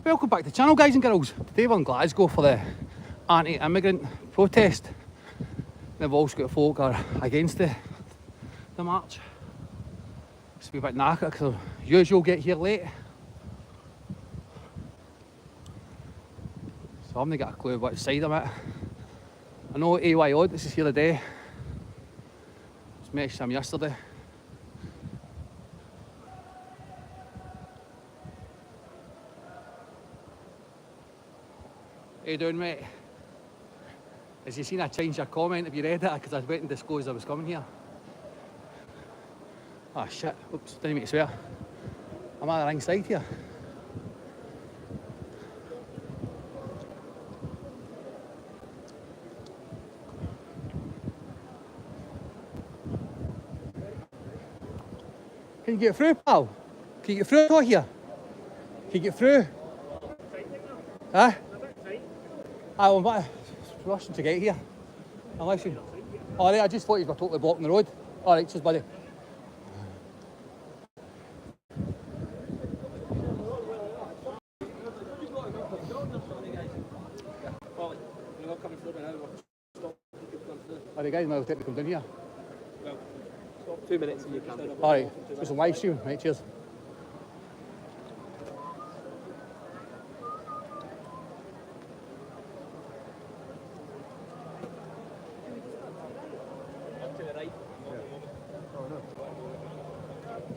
Welcome back to the channel, guys and girls. Today we're in Glasgow for the anti-immigrant protest. They've also got folk are against the march. It's a wee bit knackered because usual get here late. So I haven't got a clue what side I'm at. I know AY Odd, this is here today. Just messaged him yesterday. How you doing, mate? As you seen, I changed your comment. Have you read it? Because I went and disclosed I was coming here. Ah, shit. Oops, didn't mean to swear. I'm on the wrong side here. Can you get through, pal? Can you get through out here? Can you get through? Huh? I'm rushing to get here. Unless you... Alright, I just thought you were totally blocking the road. Alright, cheers, buddy. Alright, guys, now I'll take to come down here. Well, stop 2 minutes and you can. Alright, it's a live stream, right, cheers.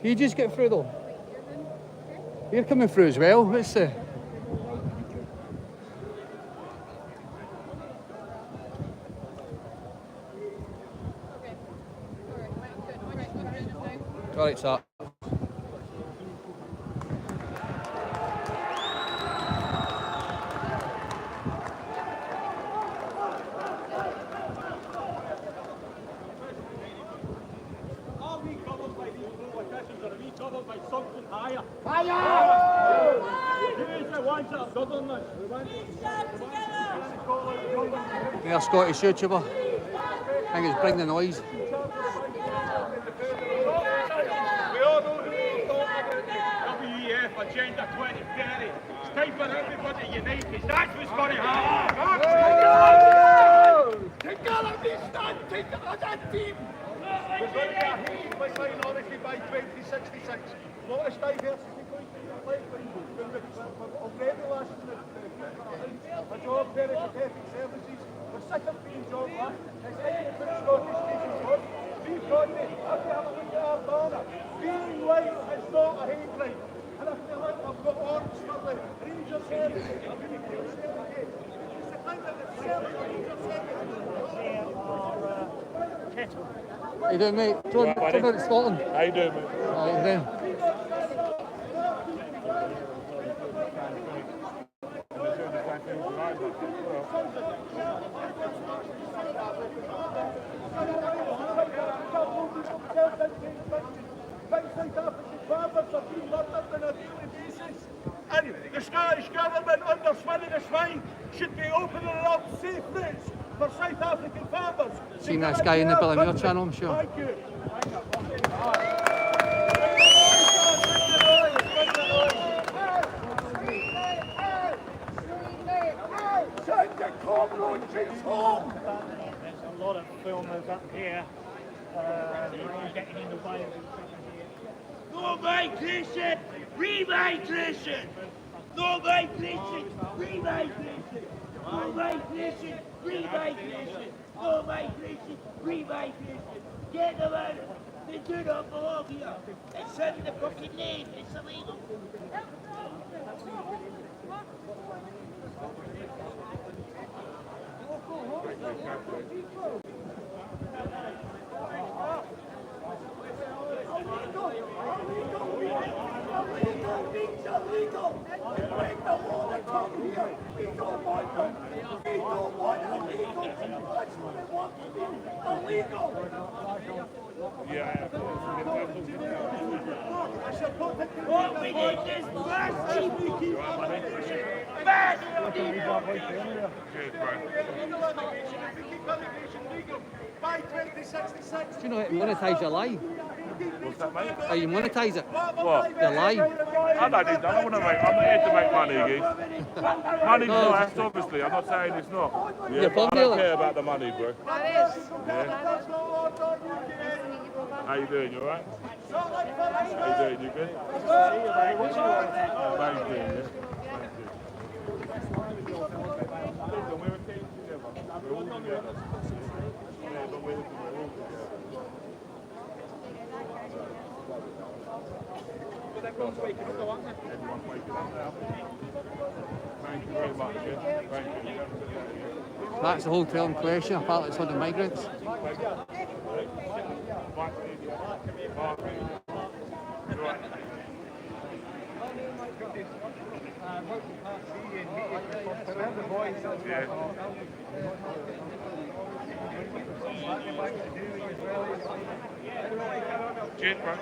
Can you just get through though? You're coming through as well, what's the... Alright, sir. They're Scottish YouTuber. I think it's Bring the Noise. We all know who we're talking about. WEF Agenda 2030. It's time for everybody to unite. That's what's going to happen. Together we stand. Together as a team. We're going to be a huge minority by 2066. Lot of diversity. Already last a job very competitive services. We're sick of being jobless. It's time to put Scottish people first. We've got to have a look at our banner. Being white is not a hate crime. And I feel like I've got orders for the Ranger service. It's the thing that the service Ranger service. How you doing, mate? John out of Scotland. How you doing, mate? How you doing? Anyway, the Scottish Government, under swilling the swine, should be opening up safe routes for South African farmers. Seen this guy in the Billy Mayer channel, I'm sure. Thank you. Send the cockroaches home! There's a lot of filmers up here getting in the way of No migration! Remigration! No migration! Remigration! No migration! Remigration! No migration! Remigration! Get them out! They do not belong here! It's in the fucking name! It's illegal! Illegal! Bring the law to come here! We don't want them! We don't want illegal! That's what they want to be! Illegal! What we need is mass Cheers, bro. By 2066. Do you know how to monetise your lie? What's that, mate? How you monetise it? What? Your lie. I don't need that. I want to make. I'm not here to make money, guys. Money's No, nice, obviously. I'm not saying it's not. Yeah, You're but I bum don't dealer. care about the money, bro. That's How you doing? You alright? How you doing? You good? Thank you. Yeah. Listen, we're a team together. We're all together. Yeah, but we're all together. Everyone's waking up, though, aren't they? Everyone's waking up now. Thank you very much. Yeah. Thank you. That's the hotel in question, apparently it's on the migrants. Cheers, bro.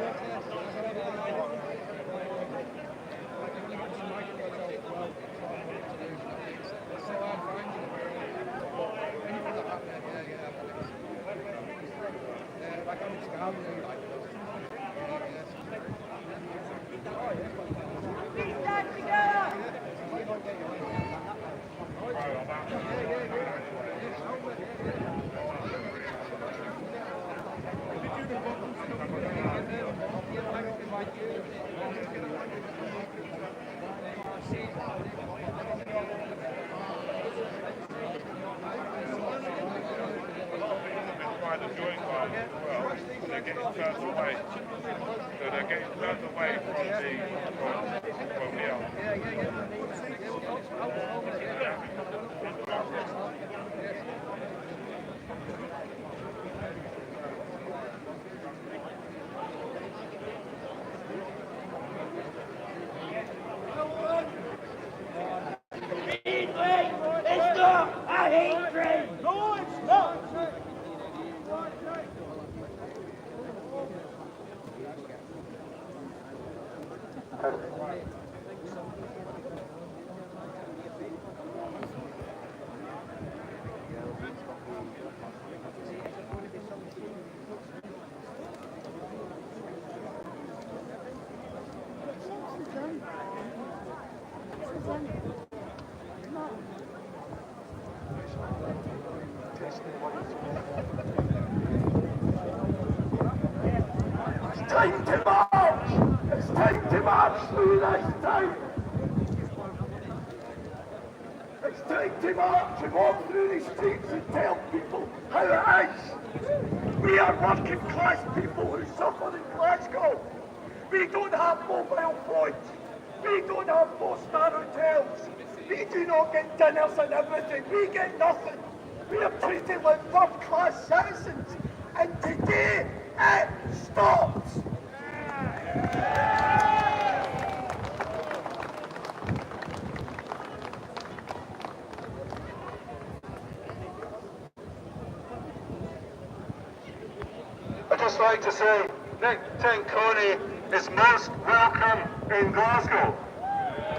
By the joint line as well, they're getting turned away. So they're getting turned away from It's not a hate train! No, it's not! It's time to march! It's time to march through this town! It's time to march and walk through the streets and tell people how it is! We are working class people who suffer in Glasgow! We don't have mobile phones! We don't have 4-star hotels! We do not get dinners and everything! We get nothing! We are treated like third-class citizens! And today, it stops! I'd just like to say, Nick Tinconi is most welcome in Glasgow.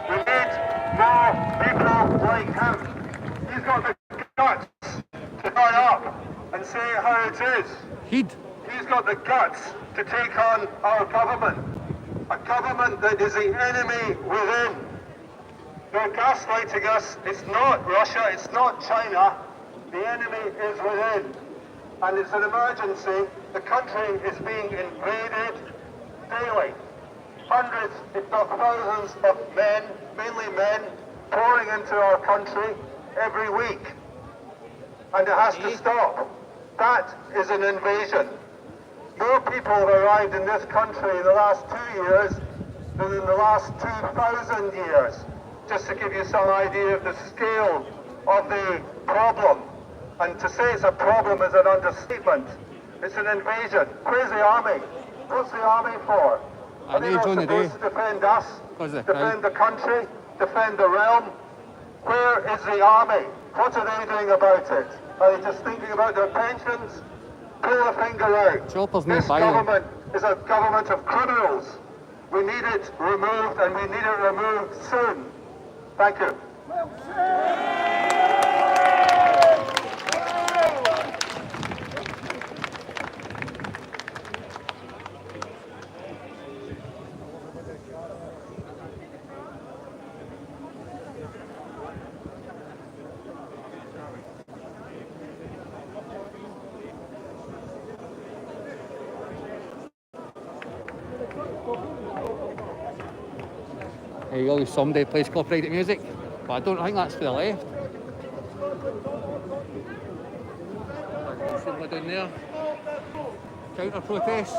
We need more people like him. He's got the guts to stand up and say how it is. He's got the guts to take on our government. A government that is the enemy within. They're gaslighting us. It's not Russia, it's not China. The enemy is within. And it's an emergency. The country is being invaded daily. Hundreds, if not thousands of men, mainly men, pouring into our country every week. And it has to stop. That is an invasion. More people have arrived in this country in the last 2 years than in the last 2,000 years. Just to give you some idea of the scale of the problem. And to say it's a problem is an understatement. It's an invasion. Where's the army? What's the army for? Are they not supposed to defend us? Defend the country? Defend the realm? Where is the army? What are they doing about it? Are they just thinking about their pensions? Pull the finger out. This government is a government of criminals. We need it removed, and we need it removed soon. Thank you. There you go, somebody plays copyrighted music, but I don't think that's for the left. Somebody down there. Counter protest.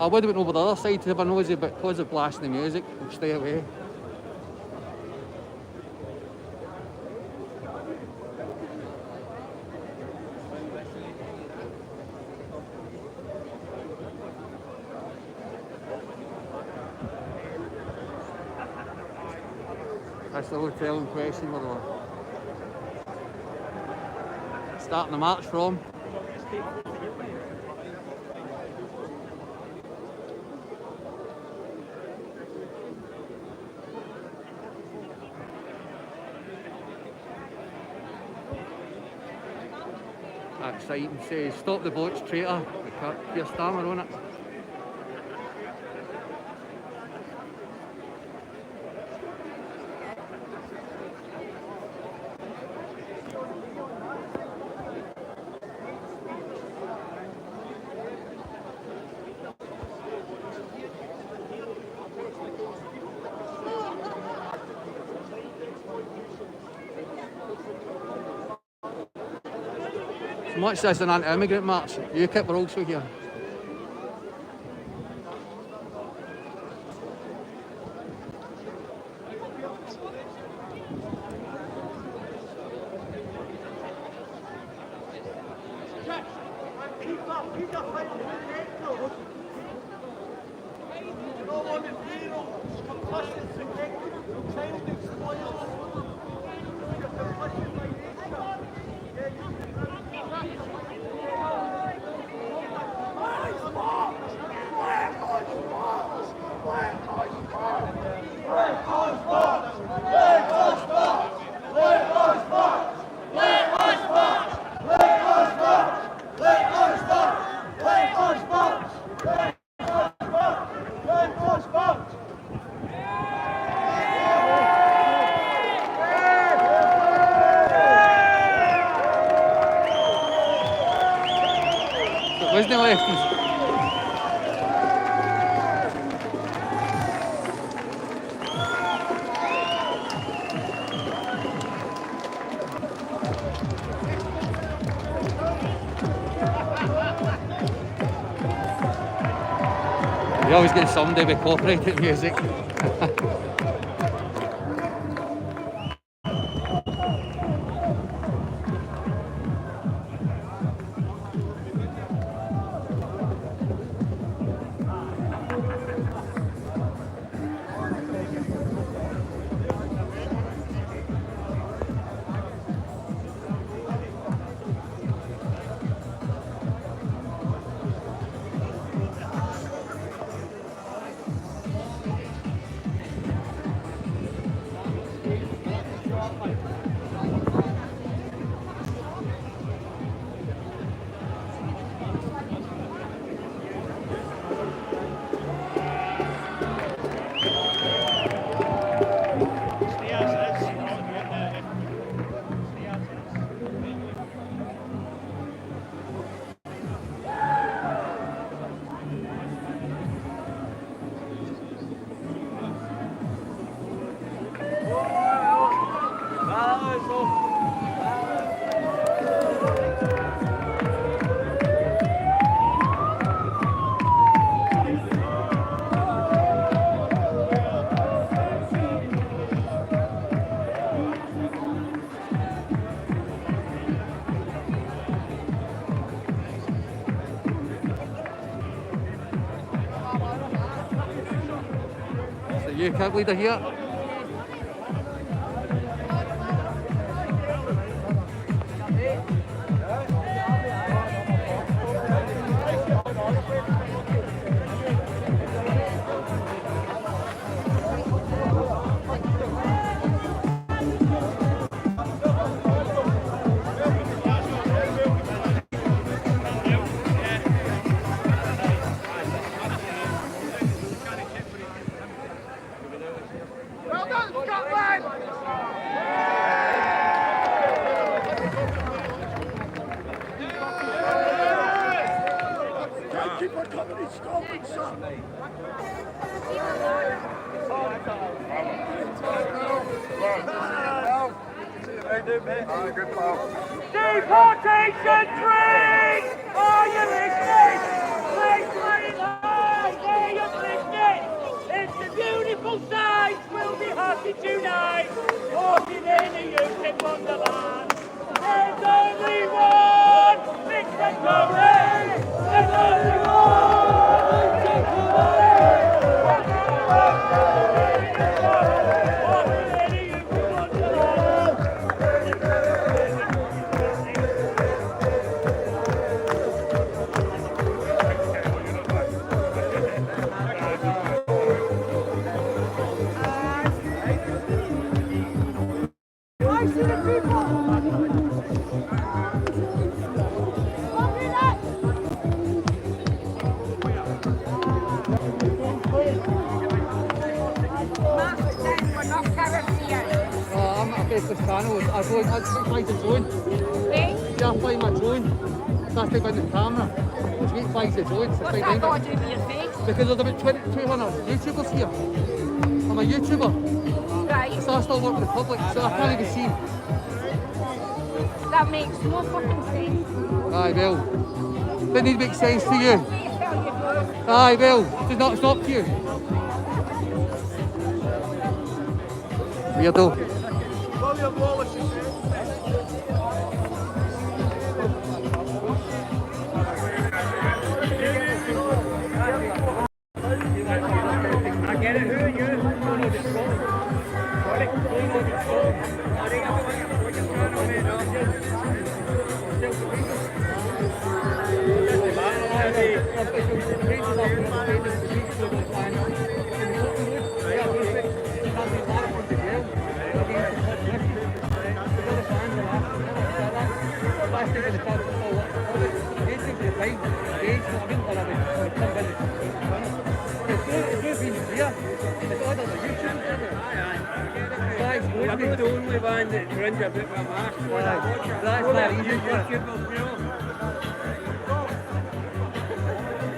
I would have went over the other side to have a nosy, but because of blasting the music, we'll stay away. That's the hotel in question where we're starting the march from. That sign says, "Stop the boats, traitor," with your stammer on it. Much as an anti-immigrant march, UKIP were also here. Wasn't it lefties? You always get somebody with copyrighted music. You camp leader here. Deportation train! Are you listening? Please play high! Are you listening? It's the beautiful sights we'll be happy tonight. Walking in a UK wonderland. There's only one! Mr. Curry! There's only one! Mr. Curry! Walking in a UK wonderland. I'm not a business channel. I fly the drone. Yeah, I fly my drone. So I take out the camera. Which means flies the drone. So What's that got to do with your face? because there's about 200 YouTubers here. I'm a YouTuber. Right, So I still work with the public. So I can't even see. that makes no fucking sense. Aye, well. Didn't need to make sense to you. Please tell you both. Aye, well. It's not to you. Weirdo. William Wallace is I get it, who are you? Don't know the score. Sorry, don't know the score. I think I'm what you're trying to make up. I'm not the only one that runs a bit of a mark. That's not easy.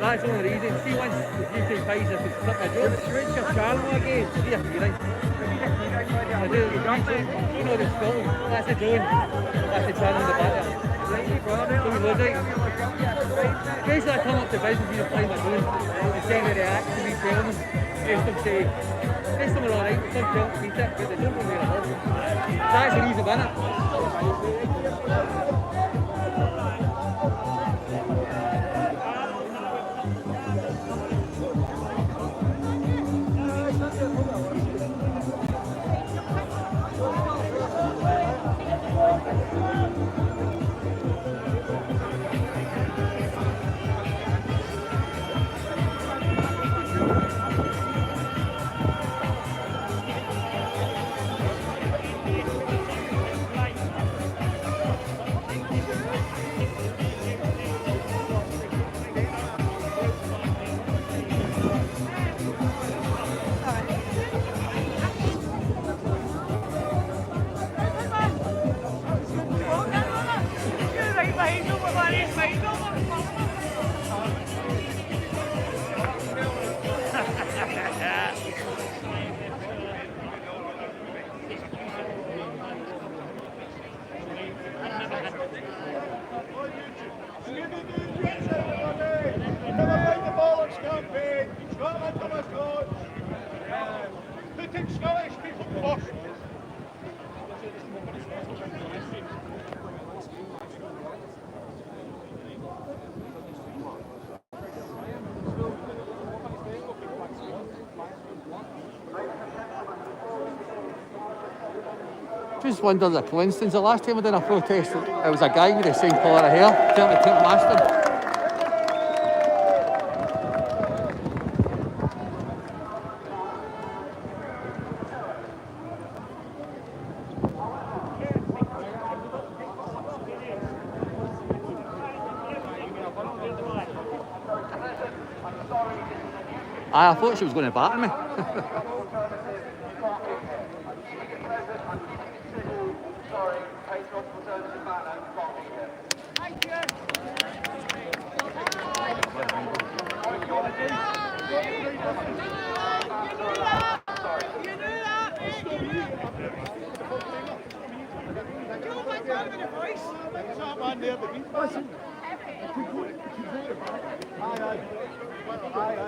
That's the only reason. See, once the UK pays us to slip my job, switch your channel again. Yeah, you're right. I do. You know the spelling. That's the drone. That's the channel in the back there. So we load it. Basically, I come up to business, you play my drone. And send me react to me, tell them. Rest them say, rest them are alright, some tell me beat it, but they don't know where it is. That's the reason, isn't it? Scottish people first. Just wondered a coincidence. The last time I did a protest, it was a guy with the same colour of hair telling me to take my mask down. I thought she was going to batter me.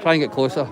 Try and get closer.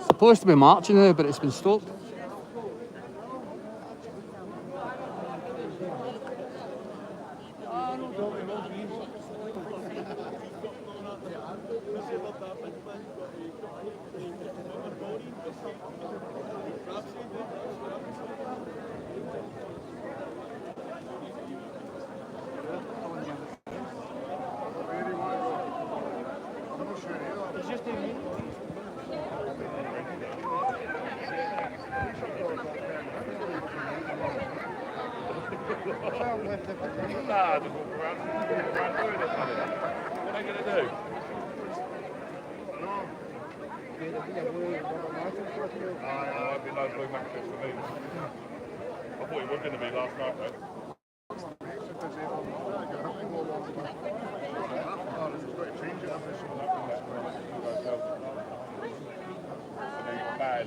Supposed to be marching now, but it's been stopped. Nah, just walk around doing it. What are they going to do? I'd be no blue matches for me. I thought it was going to be last night, though. Bad.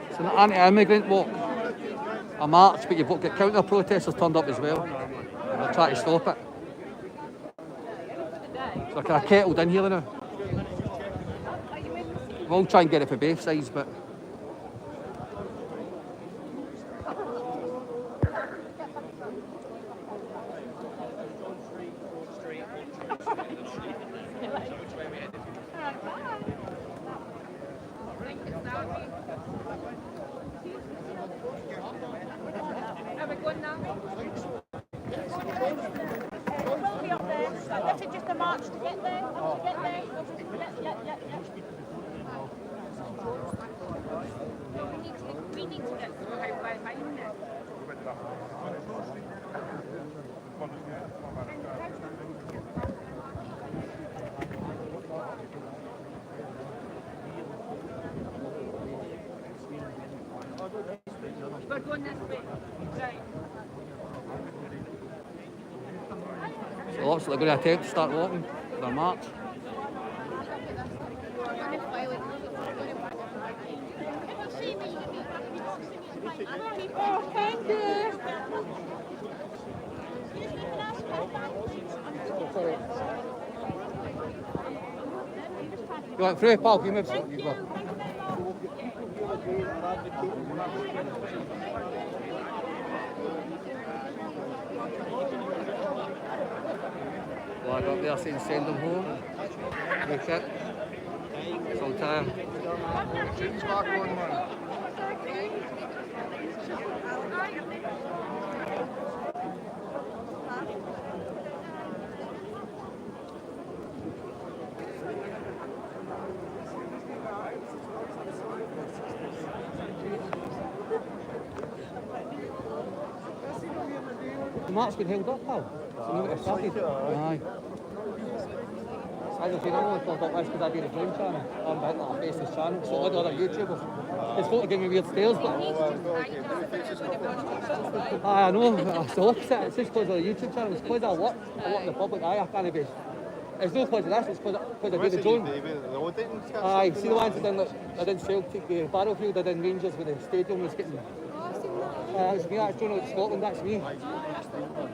It's an anti-immigrant walk. A march, but you've got counter-protesters turned up as well. They're trying to stop it. So they're kind of kettled in here now. We'll try and get it for both sides, but... We're going this way. Right. So it looks like they're going to attempt to start walking their march. Oh, thank you. You want through, pal? You move. You go. Log up there saying send them home. Make it. Some time. Shooting's back on, man. The mark's been held up, pal. So now it's started. Aye. As I say, I'm only called up this because I do the dream channel. I'm behind that faceless channel. So all the other YouTubers. It's photo giving me weird stares, but I know, it's the opposite. It's just because of the YouTube channel. It's because I work in the public eye. I can't be. It's not because of this, it's because I do the drone. Aye, see the ones that didn't Celtic, the Battlefield, I did Rangers with the stadium was getting. That's me, that's John out Scotland, that's me.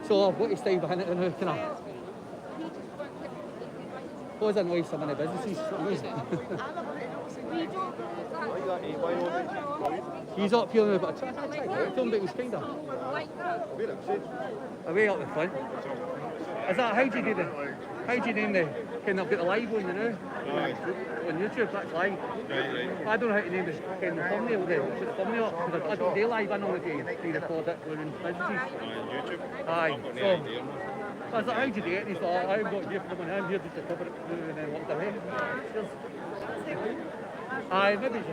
So I've got to stay behind it now, can I? Because I know some of the businesses. He's up here now, but I tried to get him, but it was kind of away up the front. Is that, how do you name the, kind of got the live one, you know? On YouTube, that's live. I don't know how to name this kind of thumbnail, put the thumbnail up, because I don't do live, I normally do record it when in businesses. Aye, so, I was like, how do you do it? And he's like, I've got you for the money, I'm here just to cover it through and then walk away. Aye, maybe just,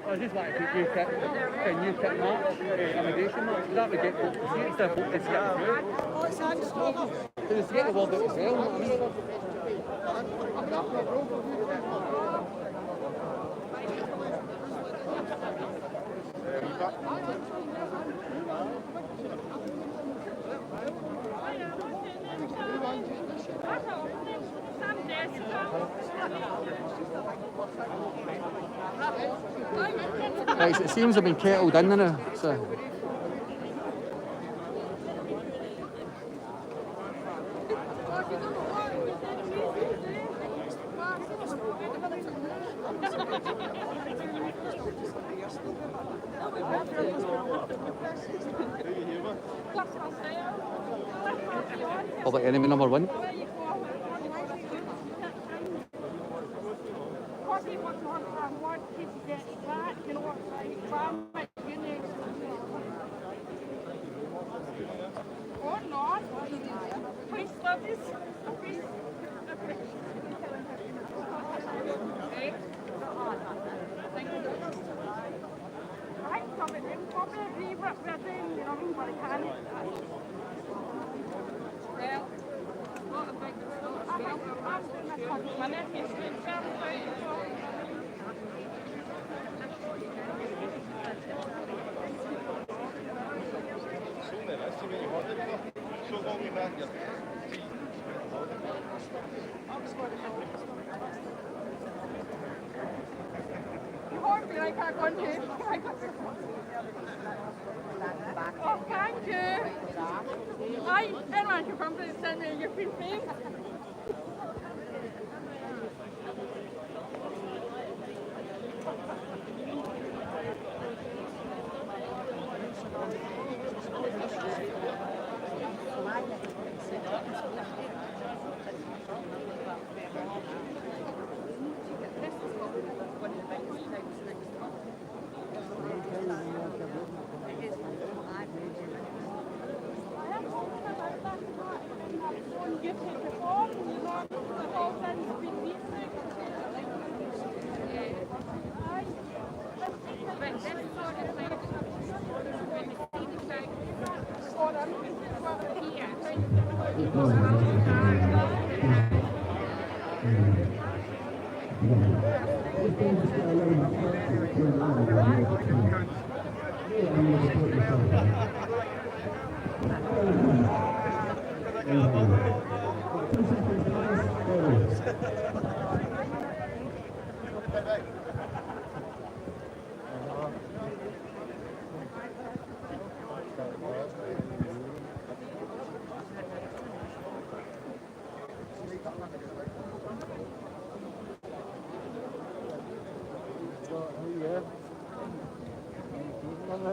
I just like to do a new kit march, immigration march, so that would get folk to see it instead of folk to skip through. Because to get the word out as well, you know what I mean? Right, so it seems I've been kettled in now, so. Public enemy number one. Oh, thank you. Hi, everyone can come to send me your free thing. The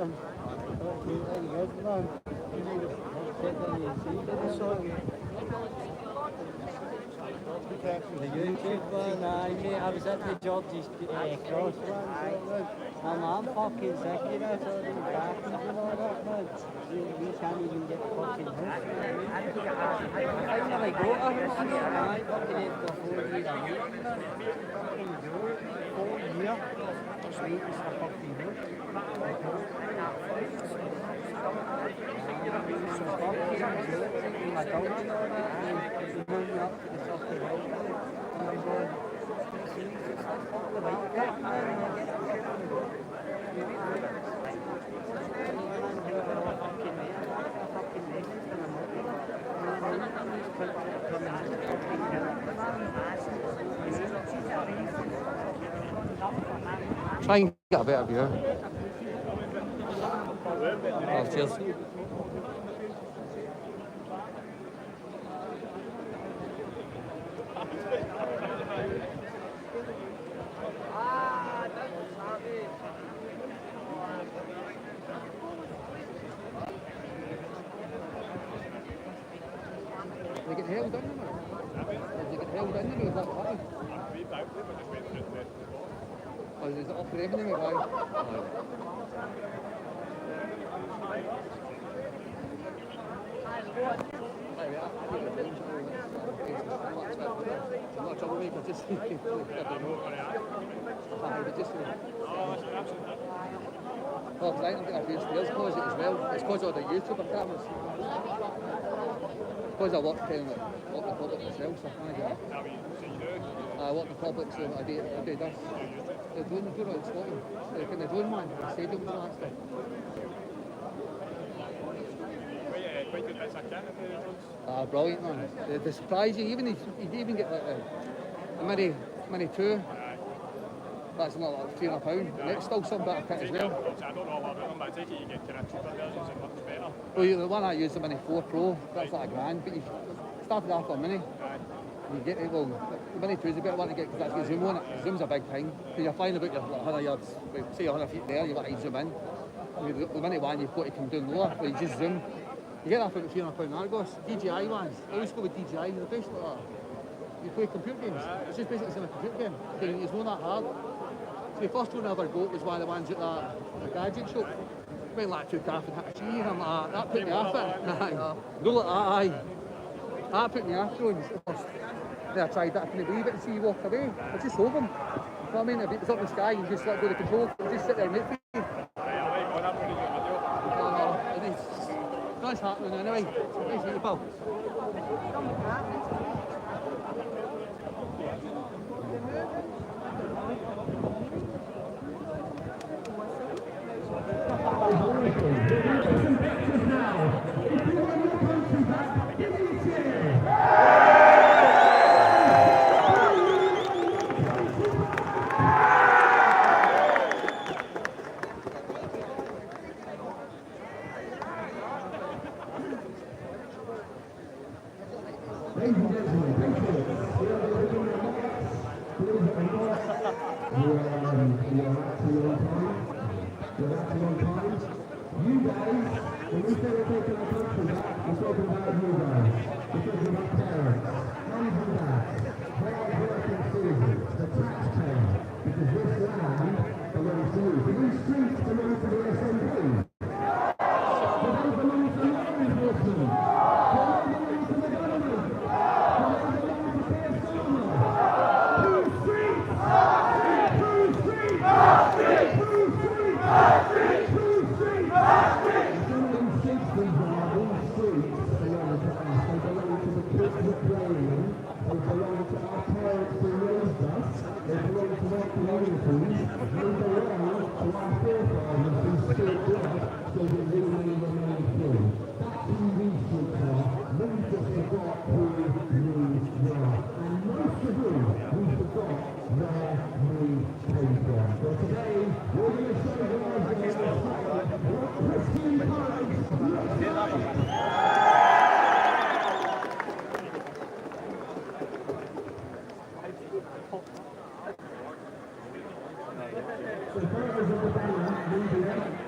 YouTube one, mate, I was at the George's cross one, I'm fucking sick of this, all these backings and all that, man. We can't even get fucking hooked. I finally got a hook, I fucking had the 4 years waiting, man. Fucking go, 4 years, just waiting for a fucking hook. So fucking good, my dog and all that, and moved me up to the fucking hill. I'm going, the right back, man. Try and get a better view. Oh, cheers. They get held in them, or? They get held in them, or is that why? Or is it off the revenue, or why? I'm not a troublemaker, just I don't know. Oh, because I'm getting a few stairs because of it as well. It's because of the YouTuber cameras. Because I work in the public myself, so I can't get it. I work in the public, so I do this. The drone in Scotland. The drone man, the stadium and all that stuff. Quite good bits of kit in the drones. Brilliant, man. They surprise you. You even get like a Mini 2. That's not like £300. And it's still some bit of kit as well. I don't know a lot about them, but I take it you get kind of cheaper versions and much better. Well, the one I use, the Mini 4 Pro, that's like £1,000. But you started off on Mini. You get it, well, the Mini 2 is a better one to get because that's got zoom on it. Zoom's a big thing. Because you're flying about your 100 yards, say 100 feet there, you've got to zoom in. The Mini 1, you've got to come down lower, where you just zoom. You get that for about £300 Argos. DJI ones, I always go with DJI, they're basically like that. You play computer games, it's just basically a computer game. It's not that hard. So the first one I ever got was one of the ones at the gadget shop. Went like took off and hit a tree and I'm like, that put me off it. Go like that, aye. That put me off drones. Then I tried that, I couldn't believe it and see you walk away. I just hope them. You know what I mean? If it's up in the sky, you just let go of the control, you just sit there and wait for you. That's happening anyway. Nice to meet you, pal.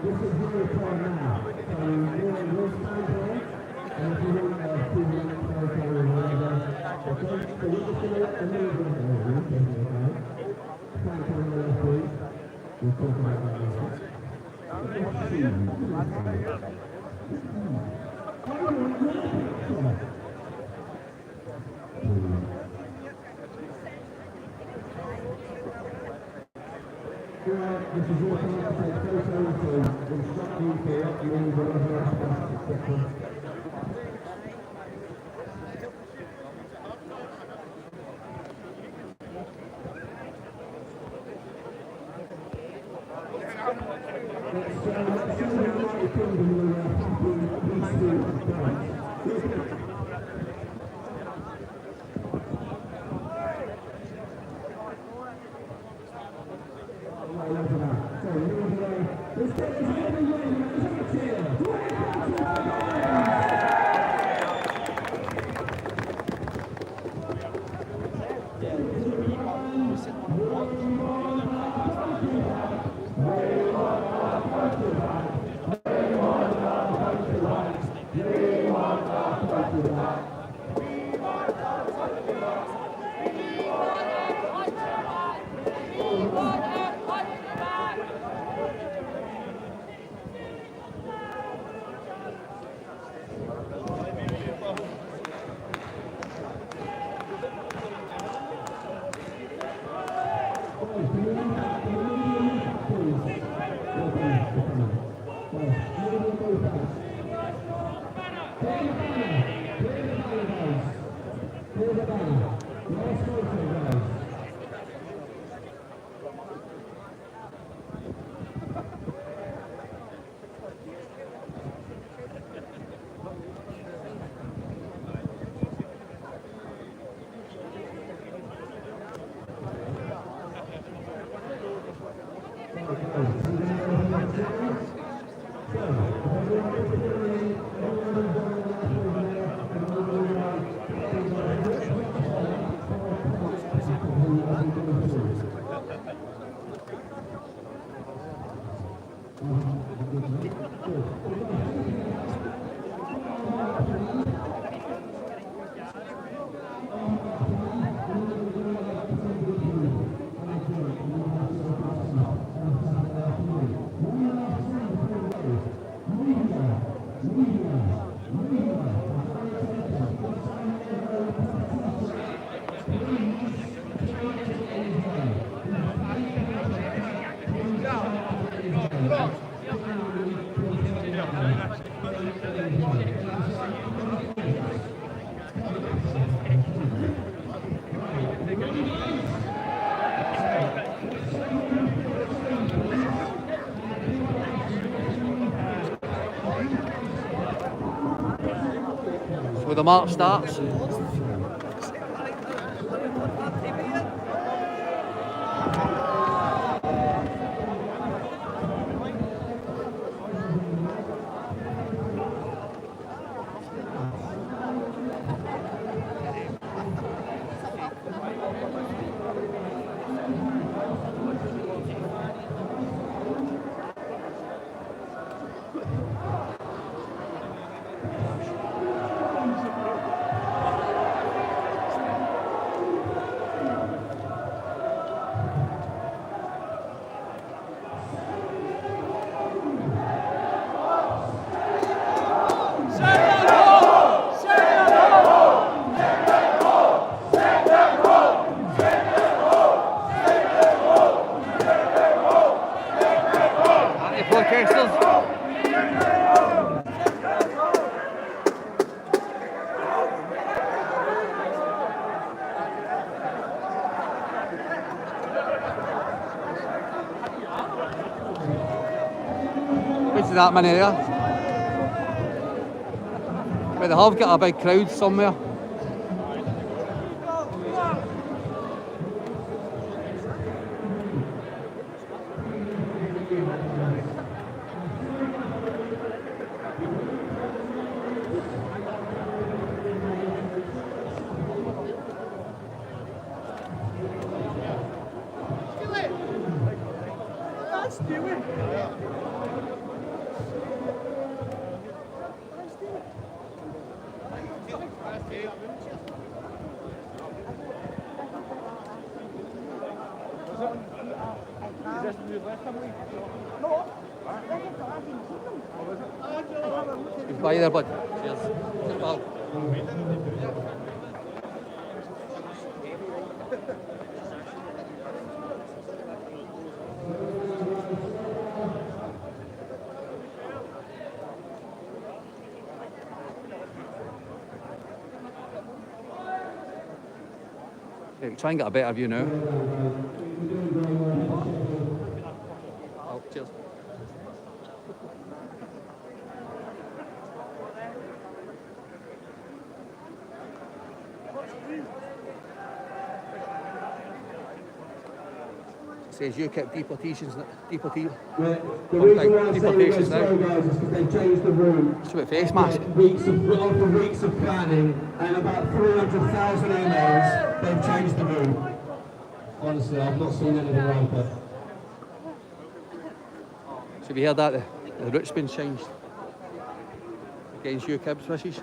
This is So the march starts. That many there. But they have got a big crowd somewhere. Is this the new left, Emily? No. Bye there, bud. Cheers. Cheers, pal. Okay, try and get a better view now. Oh, cheers. Says UKIP deportations, deportation. The reason why I'm saying we're slow, guys, is because they've changed the route. It's about face mask. After weeks of planning and about 300,000 emails, they've changed the route. Honestly, I've not seen anything like it. So have you heard that? The route's been changed against UKIP's wishes.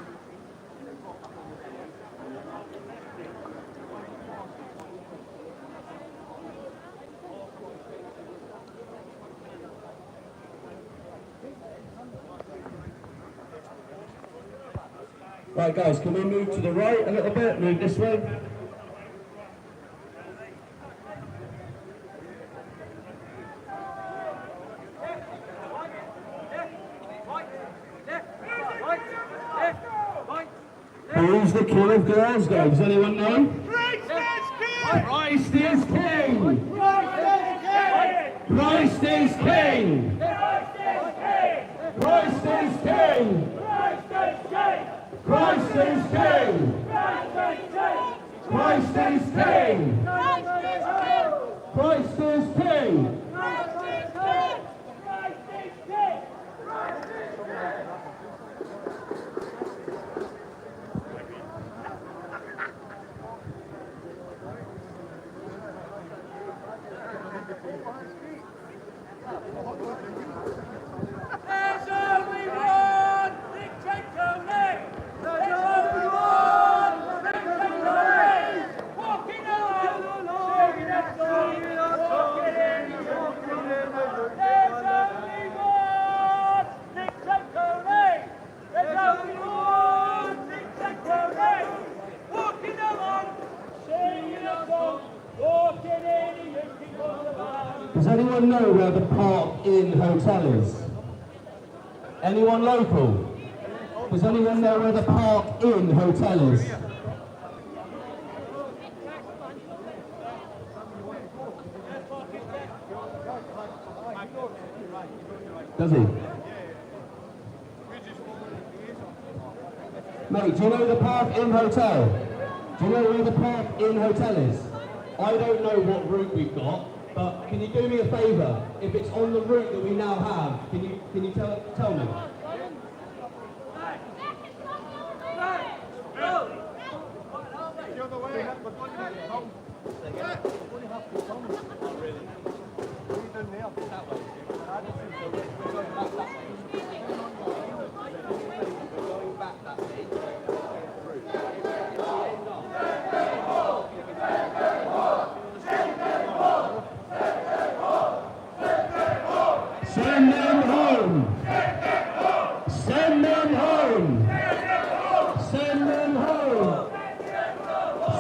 Right, guys, can we move to the right a little bit? Move this way. Who's the king of Glasgow? Does anyone know? Christ is king! Christ is king! Christ is king! Christ is king! Christ is king! Christ is king! There's only one dictator left. There's only one dictator left. Walking along, singing a song, walking in. There's only one dictator left. There's only one dictator left. Walking along, singing a song, walking in. Does anyone know where the Park Inn Hotel is? Anyone local? Does anyone know where the Park Inn Hotel is? Does he? Mate, do you know the Park Inn Hotel? Do you know where the Park Inn Hotel is? I don't know what route we've got, but can you do me a favour? If it's on the route that we now have, can you tell me? Send them home! Send them home! Send them home!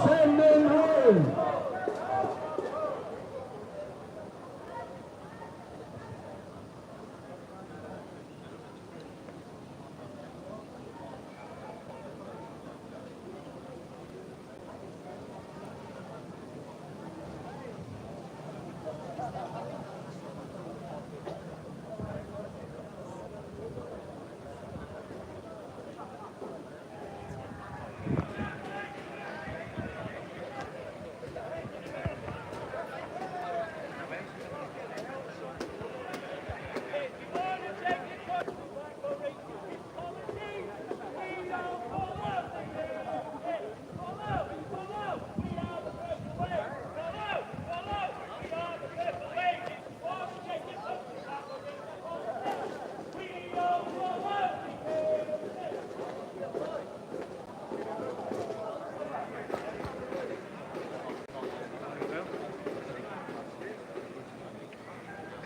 Send them home!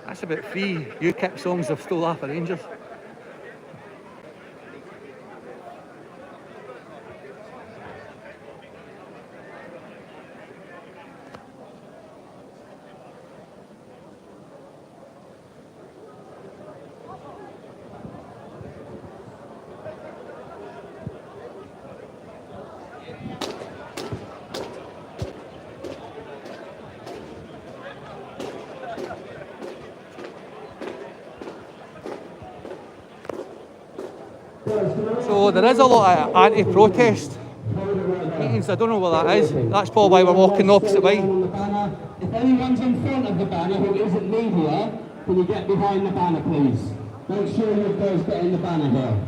That's about 3 UKIP songs they've stole off the Rangers. So there is a lot of anti-protest meetings. I don't know what that is. That's probably why we're walking the opposite way. If anyone's in front of the banner who isn't media, can you get behind the banner, please? Make sure you guys get in the banner here.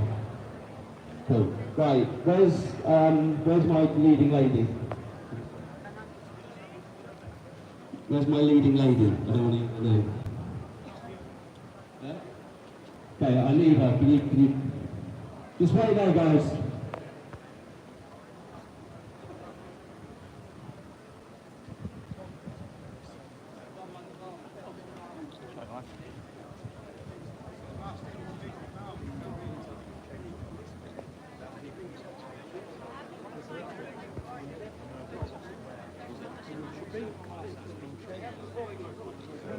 Cool. Right. Where's my leading lady? Where's my leading lady? I don't want to know. Yeah? Okay, I need her. Can you just wait there, guys?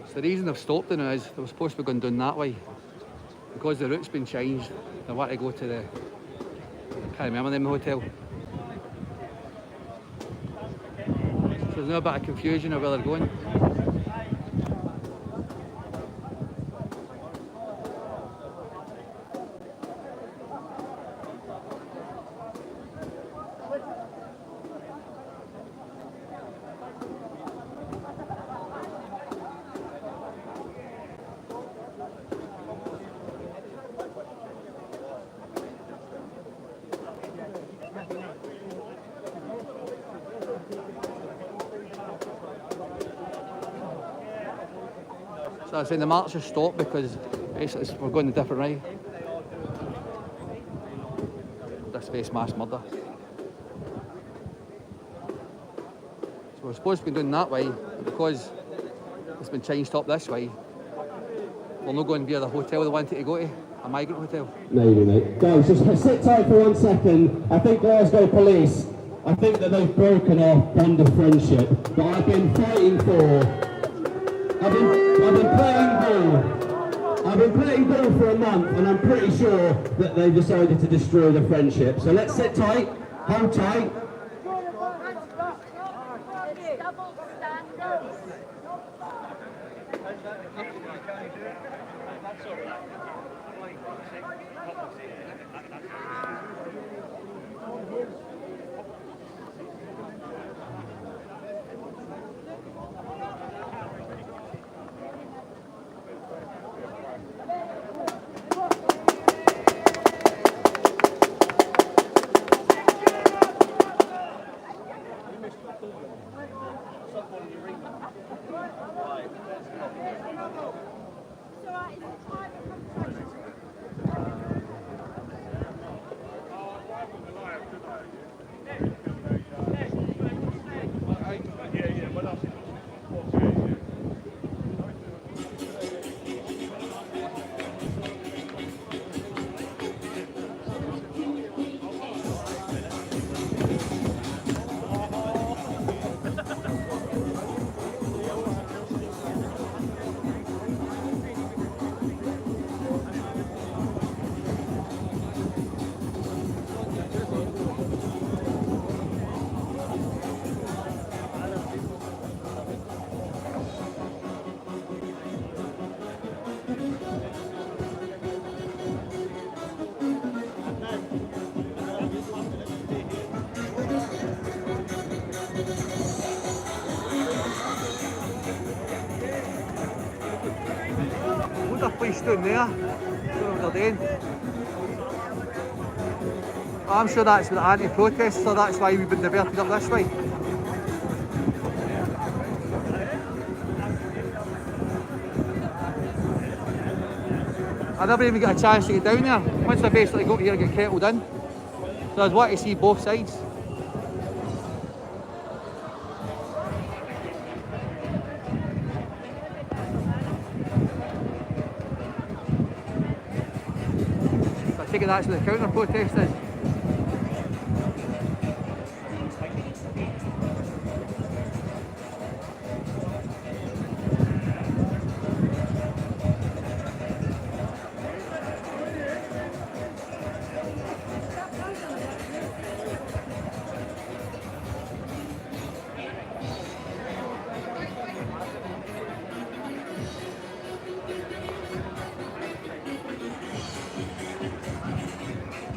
So the reason they've stopped it now is they were supposed to be going down that way. Because the route's been changed, they want to go to the, I can't remember the name of the hotel. So there's now a bit of confusion of where they're going. So I was saying the march has stopped because basically we're going a different way. This face mass murder. So we're supposed to be doing that way, but because it's been changed up this way, we're not going via the hotel they wanted to go to, a migrant hotel. Maybe, mate. Guys, just sit tight for 1 second. I think Glasgow police, I think that they've broken our bond of friendship that I've been fighting for. I've been playing ball for a month, and I'm pretty sure that they decided to destroy the friendship. So let's sit tight, hold tight. What the police doing there? I don't know what they're doing. I'm sure that's the anti-protest, so that's why we've been diverted up this way. I never even got a chance to get down there. Once I basically got here and get kettled in. So I was wanting to see both sides. So I take it that's what the counter protest is.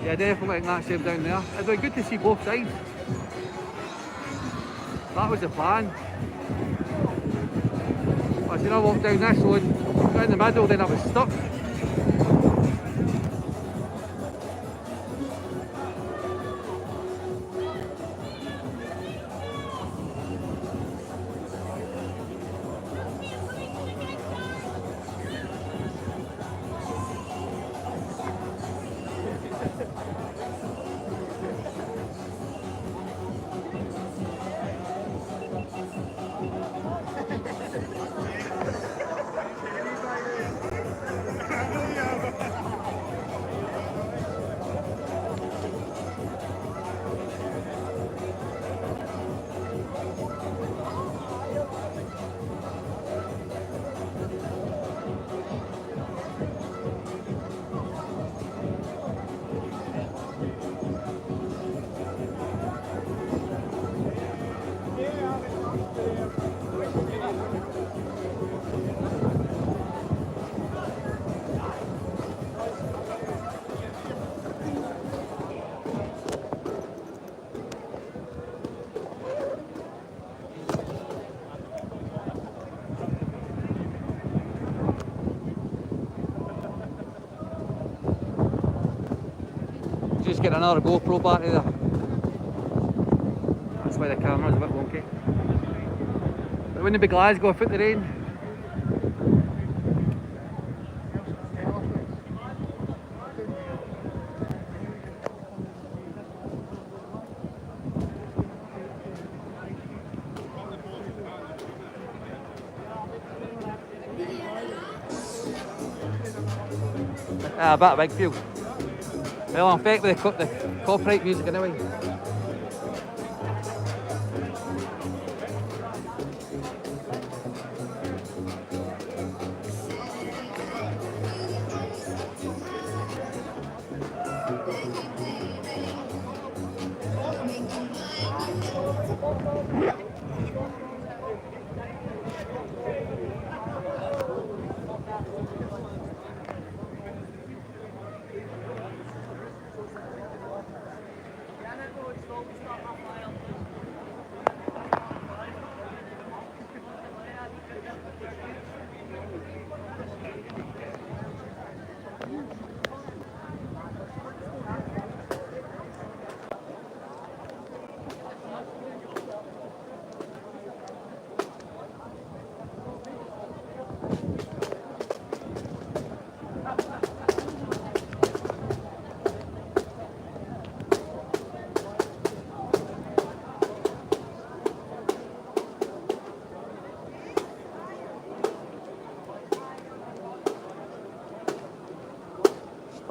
Yeah, definitely think that's them down there. It'd be good to see both sides. That was the plan. But as I walked down this road, got in the middle, then I was stuck. Just get another GoPro battery there. That's why the camera's a bit wonky. It wouldn't be Glasgow if it the rain. A bit of Bigfield. Well, I'm back with the copyright music anyway.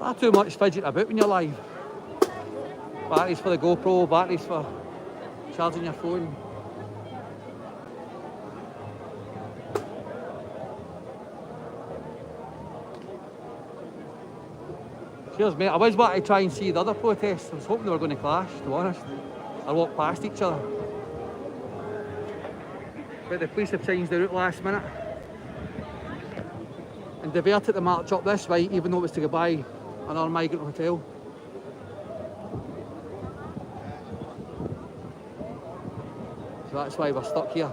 Not too much fidget about when you're live. Batteries for the GoPro, batteries for charging your phone. Cheers mate, I was about to try and see the other protests. I was hoping they were going to clash, to be honest. Or walk past each other. But the police have changed the route last minute. And diverted the march up this way, even though it was to go by another migrant hotel. So that's why we're stuck here.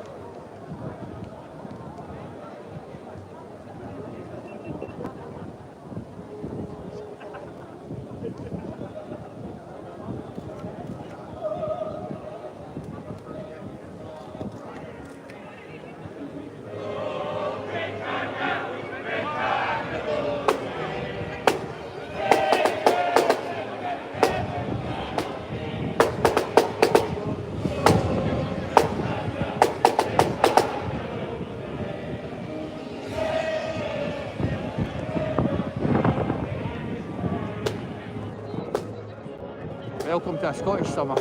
Welcome to a Scottish summer.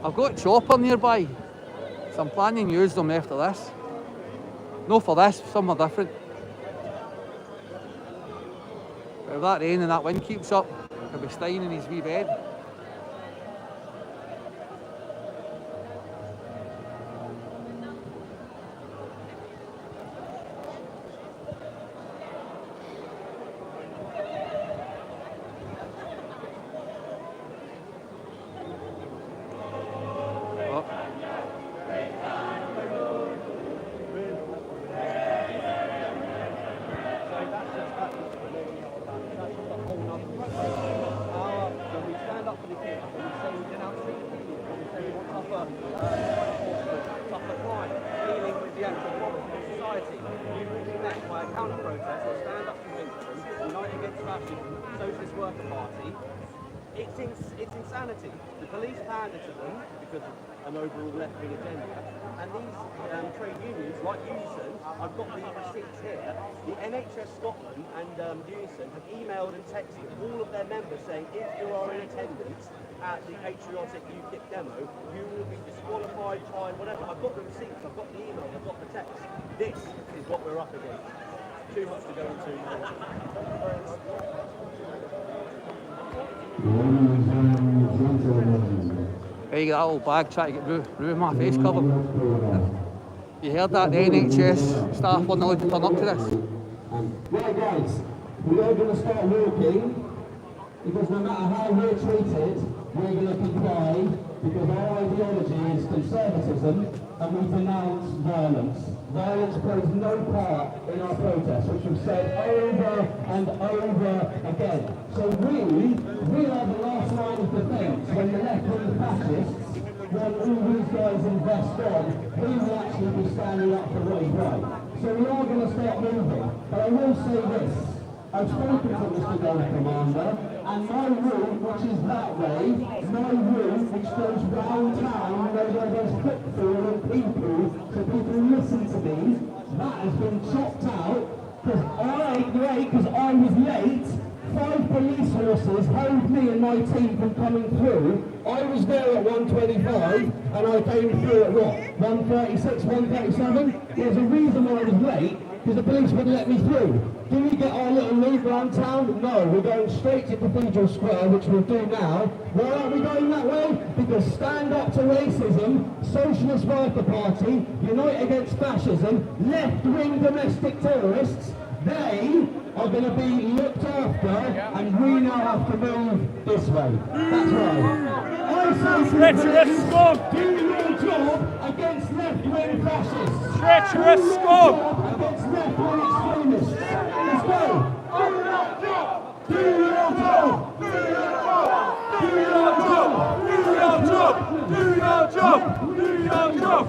I've got Chopper nearby, so I'm planning to use them after this. No for this, some are different. But if that rain and that wind keeps up, he'll be staying in his wee bed. met by a counter-protest or stand up to racism, unite against fascism, socialist worker party. It's insanity. The police pander to them because of an overall left-wing agenda, and these trade unions, like Unison, I've got the receipts here. The NHS Scotland and Unison have emailed and texted all of their members saying if you are in attendance at the patriotic UKIP demo, you will be disqualified, fined, whatever. I've got the receipts, I've got the emails, I've got the text. This is what we're up against. Too much to go into now. There you go, that old bag trying to get ruin my face cover. You heard that? The NHS staff weren't allowed to turn up to this. Right guys, we are going to start walking because no matter how we're treated, we're going to comply because our ideology is conservatism and we denounce violence. Violence plays no part in our protest, which we've said over and over again. So we are the last line of defence when the left-wing fascists want all these guys in vest on, we will actually be standing up for what is right. So we are going to start moving. But I will say this, I've spoken to Mr. Gold Commander, and my route, which is that way, my route, which goes round town, where there's footfall and people, so people listen to me, that has been chopped out, because I was late, 5 police horses held me and my team from coming through. I was there at 1:25 and I came through at what? 1:36, 1:37? There's a reason why I was late, because the police wouldn't let me through. Do we get our little loop around town? No, we're going straight to Cathedral Square, which we'll do now. Why aren't we going that way? Because Stand Up to Racism, Socialist Worker Party, Unite Against Fascism, left-wing domestic terrorists, they are going to be looked after, and we now have to move this way. That's right. I say Treacherous scum! do your job against left-wing fascists. Treacherous Do your scum! job against left-wing extremists. Let's go. Do your job! Do your job! Do your job! Do your job! Do your job! Do your job! Do your job!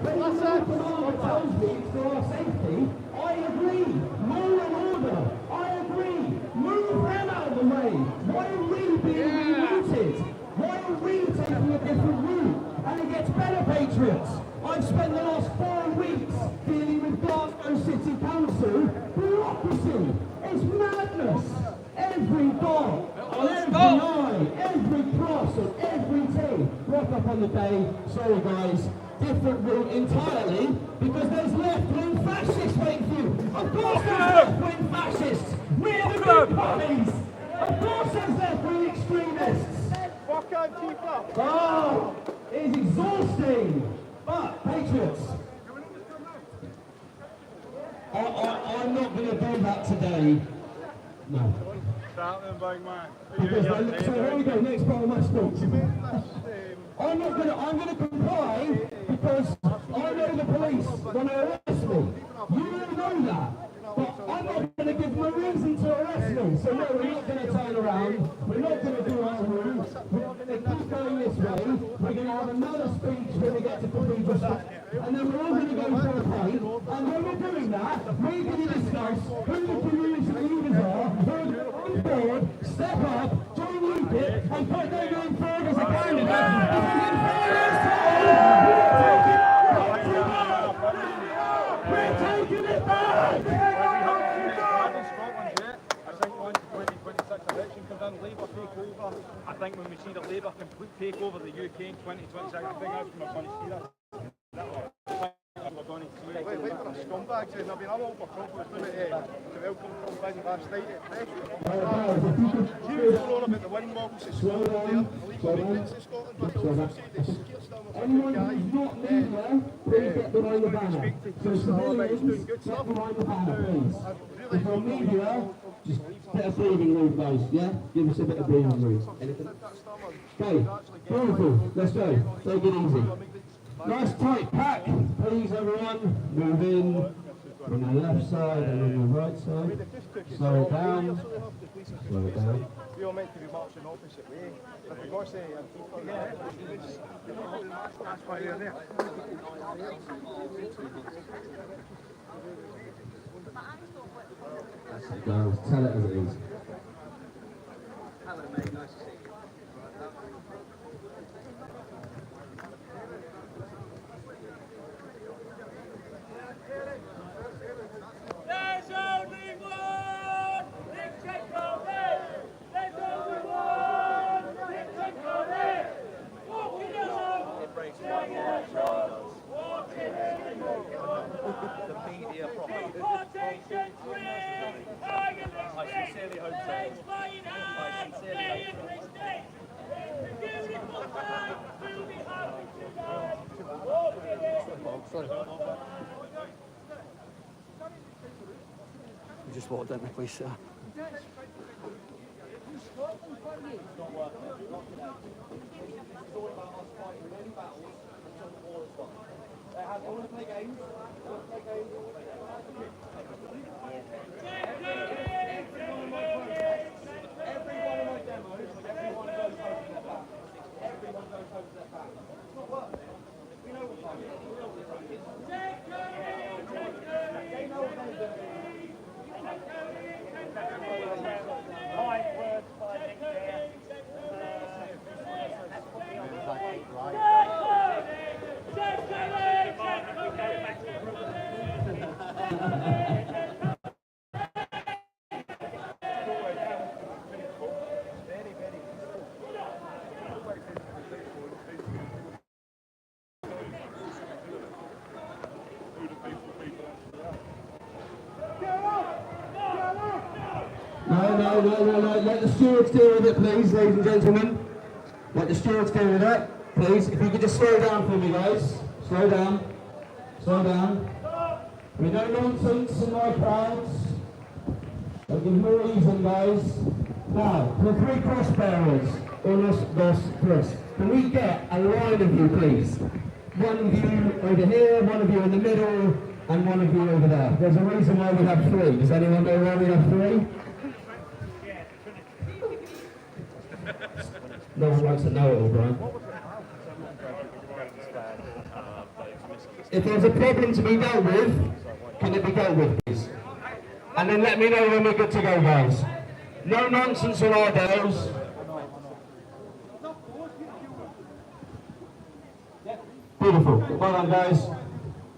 That's it. Someone tells me it's for our safety. I agree. Law and order. I agree. Move them out of the way. Why are we being rerouted? Why are we taking a different route? And it gets better, patriots. I've spent the last 4 weeks dealing with Glasgow City Council. Bureaucracy. It's madness. Every dot on every I, every cross on every T. Rock up on the day. Sorry, guys. Different route entirely because there's left-wing fascists waiting for you. Of course there's left-wing fascists. We're the good boys. Of course there's left-wing extremists. Fuck Antifa! Oh, it is exhausting. But, patriots, I'm not going to do that today. No. Start them, big man. Because so here we go, next part of my speech. I'm going to comply because I know the police when they arrest me. You all know that. But I'm not going to give them a reason to arrest me. So no, we're not going to turn around. We're not going to do our route. We're going to keep going this way. We're going to have another speech when we get to Cathedral Square. And then we're all going to go for a pint. And when we're doing that, we're going to discuss who the community leaders are, who are on board, step up, join UKIP, and put their name forward as a candidate. We're taking it back! Labour take over. I think when we see the Labour complete take over the UK in 2026, I think that's when we're going to see that. We're going to see it. Labour are scumbags, and I mean, I'm all for confidence to welcome Tom Bing last night at press. He was going on about the windmills in Scotland, illegal maintenance in Scotland, but he also said they scared some of Anyone who's not media, please get behind the banner. So civilians, get behind the banner, please. If you're media, just a bit of breathing room, guys, yeah? Give us a bit of breathing room. Anything? Okay, beautiful, let's go. Take it easy. Nice tight pack, please everyone. Move in from the left side and then the right side. Slow it down. Slow it down. We all meant to be marching opposite way. If we got to say Antifa, that's why they're there. Girls, tell it as it is. There's only one! There's only one! Walking along! Singing a song! Walking in the media property. Deportation free! Are you listening? Let's fight hard! Stay in this day! It's a beautiful time! We'll be happy tonight! Walking in! We just walked into the place there. No. Let the stewards deal with it, please, ladies and gentlemen. Let the stewards deal with it, please. If you could just slow down for me, guys. Slow down. Slow down. We no nonsense in my crowds. I'll give more reason, guys. Now, the three cross bearers. Unos, dos, tres. Can we get a line of you, please? One of you over here, one of you in the middle, and one of you over there. There's a reason why we have three. Does anyone know why we have three? No one likes to know it all, Brian. If there's a problem to be dealt with, can it be dealt with, please? And then let me know when we're good to go, guys. No nonsense on our deals. Beautiful. Well done, guys.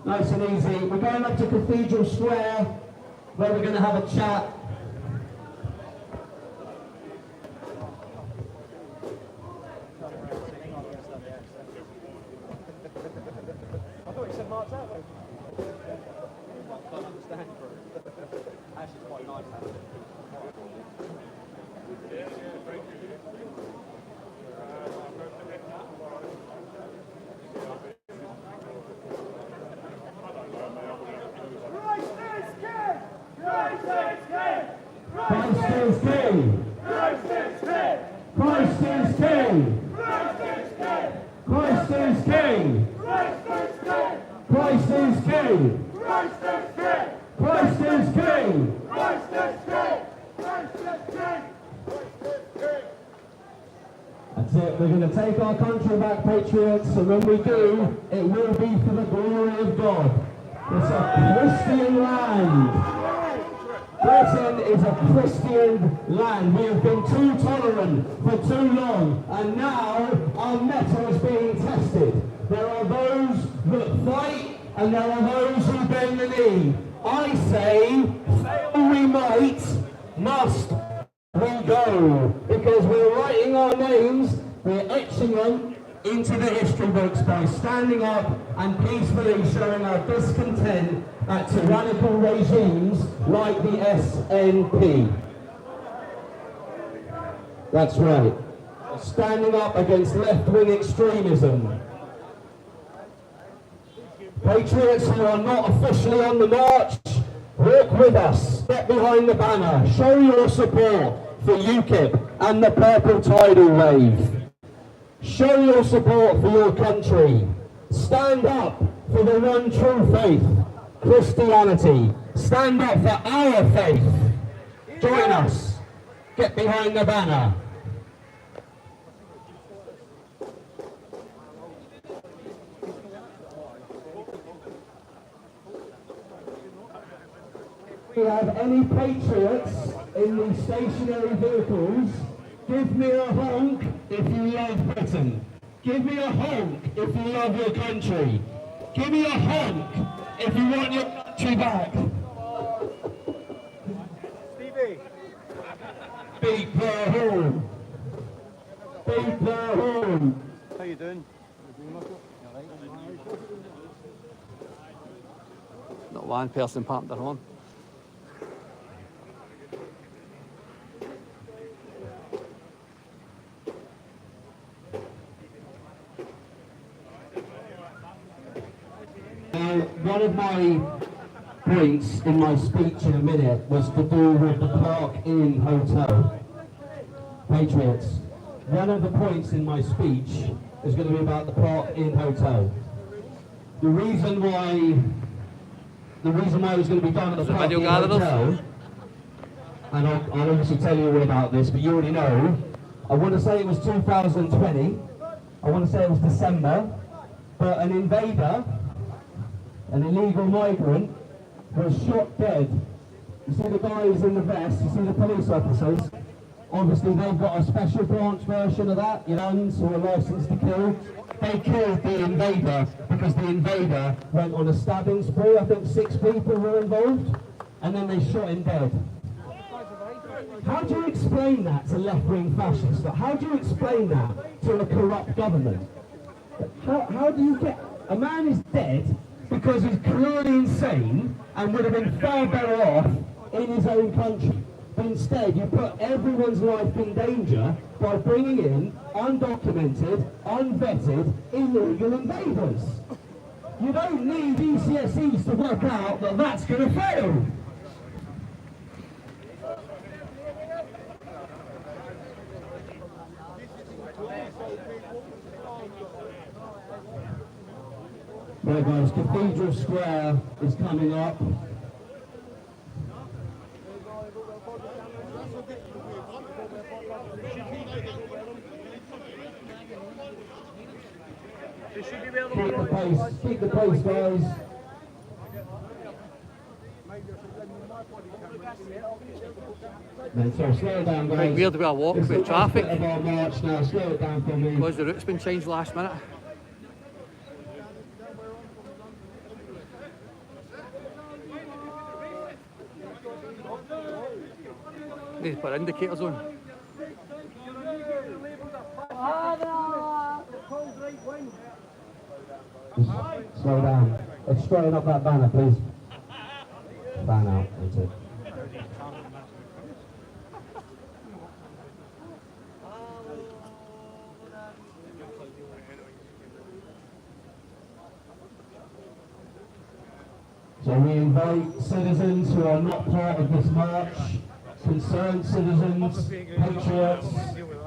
Nice and easy. We're going up to Cathedral Square, where we're going to have a chat. Christ is King! Christ is King! Christ is King! Christ is King! Christ is King! Christ is King! Christ is King! Christ is King! Christ is King! That's it, we're going to take our country back, patriots, and when we do, it will be for the glory of God. It's a Christian land. Britain is a Christian land. We have been too tolerant for too long, and now our mettle is being tested. There are those that fight, and there are those who bend the knee. I say, fail we might, must we go, because we're writing our names, we're etching them into the history books by standing up and peacefully showing our discontent at tyrannical regimes like the SNP. That's right. Standing up against left-wing extremism. Patriots who are not officially on the march, walk with us, step behind the banner, show your support for UKIP and the purple tidal wave. Show your support for your country. Stand up for the one true faith, Christianity. Stand up for our faith. Join us. Get behind the banner. we have any patriots in the stationary vehicles, give me a honk if you love Britain. Give me a honk if you love your country. Give me a honk if you want your country back. Stevie. Beat the horn. Beat the horn. How you doing? Not one person pumped their horn. One of my points in my speech in a minute was to do with the Park Inn Hotel. Patriots, one of the points in my speech is going to be about the Park Inn Hotel. The reason why it was going to be done at the Park Inn Hotel, and I'll obviously tell you all about this, but you already know, I want to say it was 2020, I want to say it was December, but an invader, an illegal migrant, was shot dead. You see the guys in the vest, you see the police officers, obviously they've got a special branch version of that, you know, who are licensed to kill. They killed the invader because the invader went on a stabbing spree. I think 6 people were involved, and then they shot him dead. How do you explain that to left-wing fascists? How do you explain that to a corrupt government? How do you get... A man is dead because he's clearly insane and would have been far better off in his own country. But instead, you put everyone's life in danger by bringing in undocumented, unvetted, illegal invaders. You don't need GCSEs to work out that that's going to fail. Right guys, Cathedral Square is coming up. Keep the pace guys. Then, so slow it down guys. Quite weird to be a walk with traffic. Of our march now, slow it down for me. Because the route's been changed last minute. Need to put indicators on. Just slow down. Let's straighten up that banner, please. Ban out, that's it. So we invite citizens who are not part of this march, concerned citizens, patriots.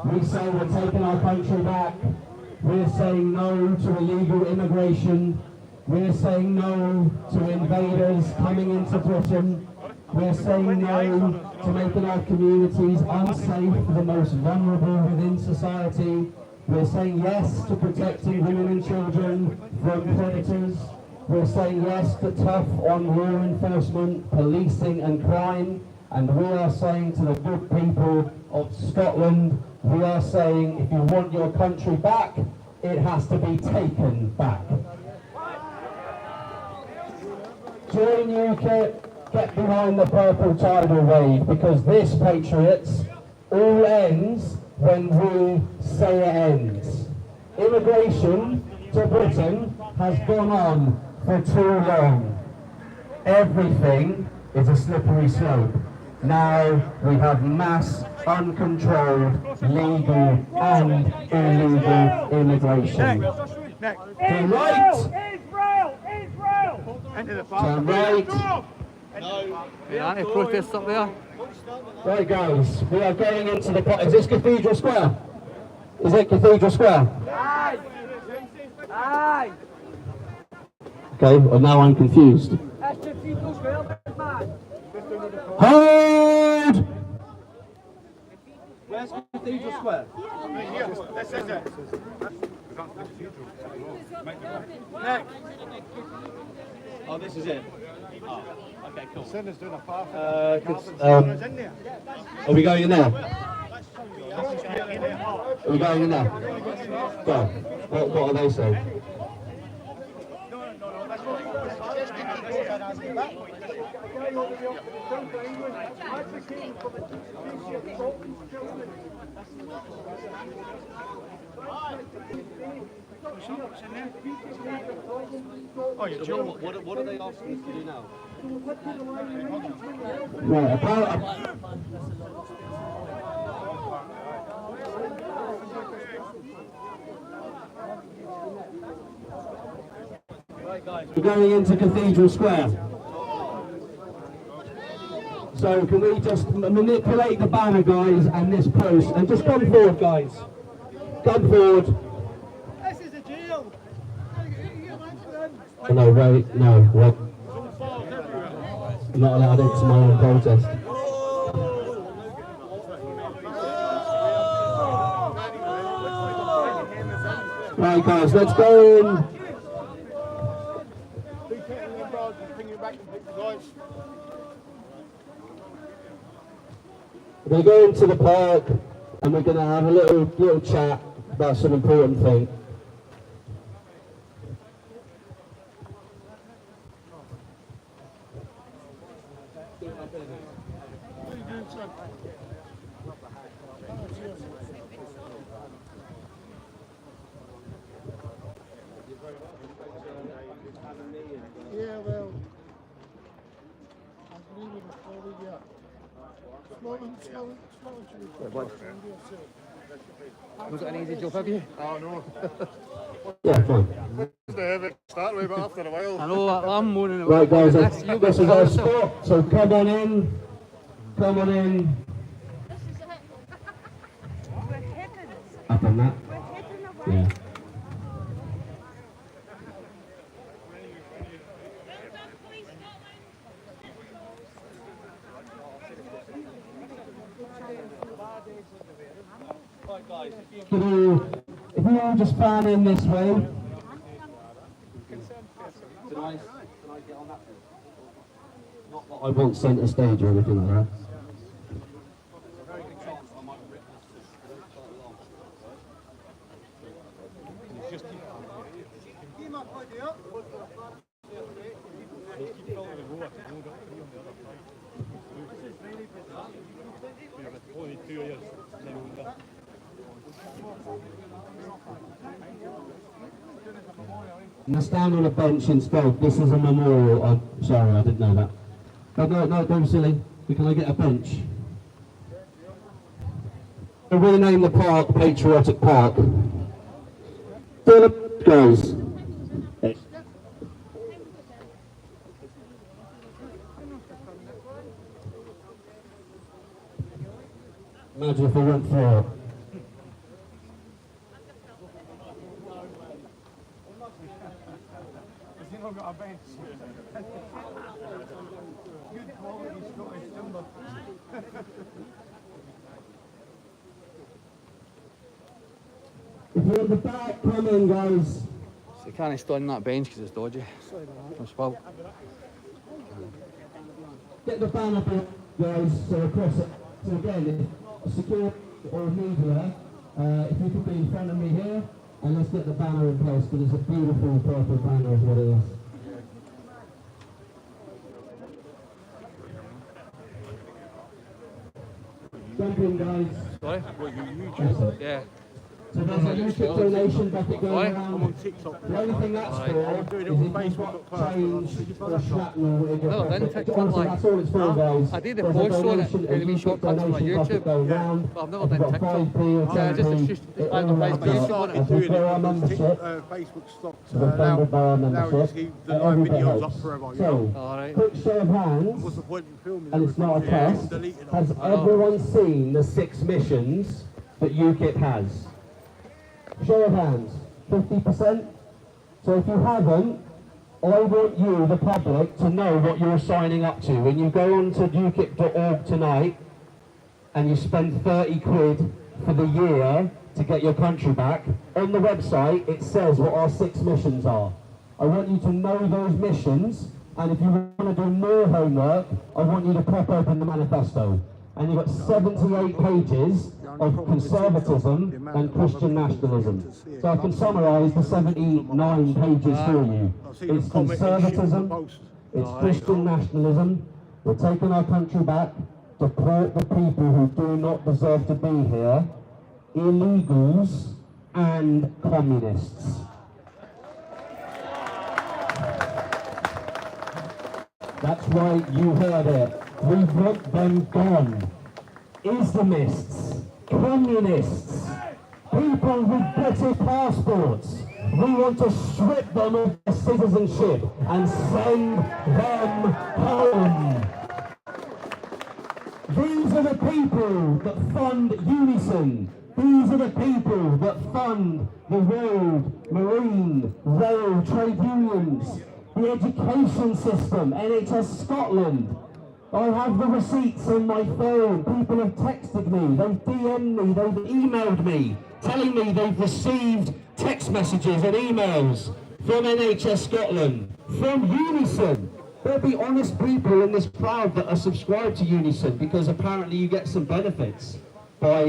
We say we're taking our country back. We're saying no to illegal immigration. We're saying no to invaders coming into Britain. We're saying no to making our communities unsafe for the most vulnerable within society. We're saying yes to protecting women and children from predators. We're saying yes to tough on law enforcement, policing and crime. And we are saying to the good people of Scotland, we are saying if you want your country back, it has to be taken back. Join UKIP, get behind the purple tidal wave, because this, patriots, all ends when we say it ends. Immigration to Britain has gone on for too long. Everything is a slippery slope. Now we have mass, uncontrolled, legal and illegal immigration. To right, to right. Yeah, any protests up there? Right guys, we are going into the... Is this Cathedral Square? Is it Cathedral Square? Aye! Aye! Okay, well now I'm confused. That's Cathedral Square, man. Hold! Where's Cathedral Square? Here, this is it. Next. Oh, this is it. Oh, okay, cool. Cinder's doing a park. Are we going in there? Are we going in there? Go. What are they saying? Oh, you're joking. What are they asking us to do now? Right, we're going into Cathedral Square. So can we just manipulate the banner, guys, and this post, and just come forward, guys. Come forward. This is a jail. Oh, no, wait, no, what? I'm not allowed into my own protest. Right, guys, let's go in. We're going to the park and we're going to have a little chat about some important thing. Yeah, well, I agree with the story, yeah. Was it an easy job, have you? Oh, no. Yeah, fine. It's the heavy start with, but after a while. I know, I'm moaning. Right, guys, this is our spot, so come on in. Come on in. We're heading. Up on that. We're heading away. Yeah. If you all just fan in this way. Can I get on that? Not that I want centre stage or anything like that. I'm going to stand on a bench instead. This is a memorial. I'm sorry, I didn't know that. Oh, no, don't be silly. Can I get a bench? We'll rename the park Patriotic Park. Guys. Imagine if I went for it. I've got a bench. Good quality Scottish timber. If you're at the back, come in, guys. So you can't stand on that bench because it's dodgy. It's well. Get the banner up, guys, so across it. So again, if security or media, if you could be in front of me here, and let's get the banner in place, because it's a beautiful purple banner is what it is. Jump in, guys. Sorry? That's it. Yeah. So there's a YouTube donation bucket going around. I'm on TikTok. The only thing that's for is if you've got change or shrapnel in your No, then pocket. TikTok, Honestly, like, that's all it's for, guys. I did a There's post on it, donation, the wee a shortcuts on my donation bucket YouTube. going round. But I've never If done you've got TikTok. 5p or Yeah, 10p, just it all advertise adds my up. YouTube on it. As we grow our membership, Facebook stopped. we're funded by our Now you membership, see the and live every bit videos up helps. forever. You know? So, Alright. quick show of hands, What's the point in filming? and it's not a everything? Yeah, test. deleting it. Has everyone seen the 6 missions that UKIP has? Show of hands, 50%? So if you haven't, I want you, the public, to know what you're signing up to. When you go on to ukip.org tonight, and you spend 30 quid for the year to get your country back, on the website it says what our 6 missions are. I want you to know those missions, and if you want to do more homework, I want you to pop open the manifesto. And you've got 78 pages of conservatism and Christian nationalism. So I can summarise the 79 pages for you. It's conservatism, it's Christian nationalism, we're taking our country back, deport the people who do not deserve to be here, illegals and communists. That's right, you heard it. We want them gone. Islamists, communists, people with British passports. We want to strip them of their citizenship and send them home. These are the people that fund Unison. These are the people that fund the road, marine, rail, trade unions, the education system, NHS Scotland. I have the receipts on my phone. People have texted me, they've DM'd me, they've emailed me, telling me they've received text messages and emails from NHS Scotland, from Unison. There'll be honest people in this crowd that are subscribed to Unison because apparently you get some benefits by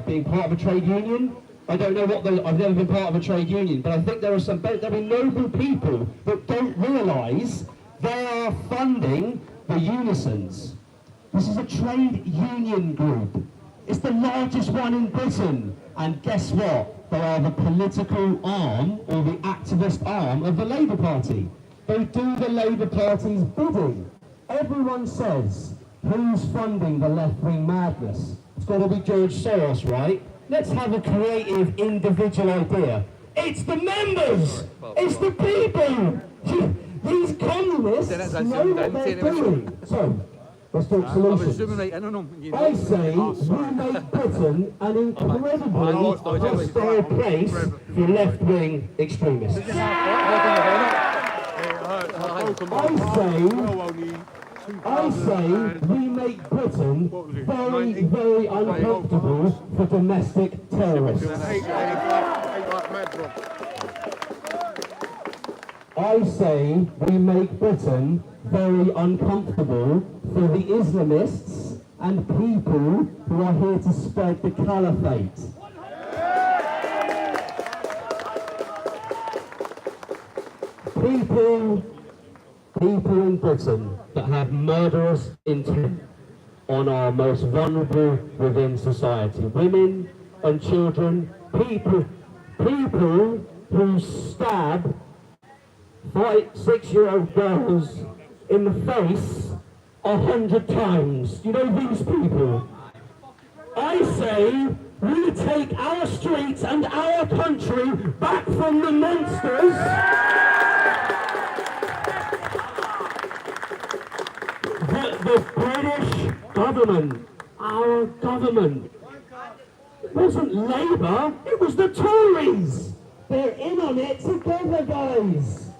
being part of a trade union. I don't know what I've never been part of a trade union, but I think there'll be noble people that don't realise they are funding the Unisons. This is a trade union group. It's the largest one in Britain. And guess what? They are the political arm or the activist arm of the Labour Party. They do the Labour Party's bidding. Everyone says, who's funding the left-wing madness? It's got to be George Soros, right? Let's have a creative individual idea. It's the members! It's the people! These communists know what they're doing. So, let's talk solutions. I say we make Britain an incredibly hostile place for left-wing extremists. I say we make Britain very, very uncomfortable for domestic terrorists. I say we make Britain very uncomfortable for the Islamists and people who are here to spread the caliphate. People in Britain that have murderous intent on our most vulnerable within society. Women and children, people who stab 6-year-old girls in the face 100 times. You know these people? I say we take our streets and our country back from the monsters. The British government, our government, it wasn't Labour, it was the Tories. They're in on it together, guys.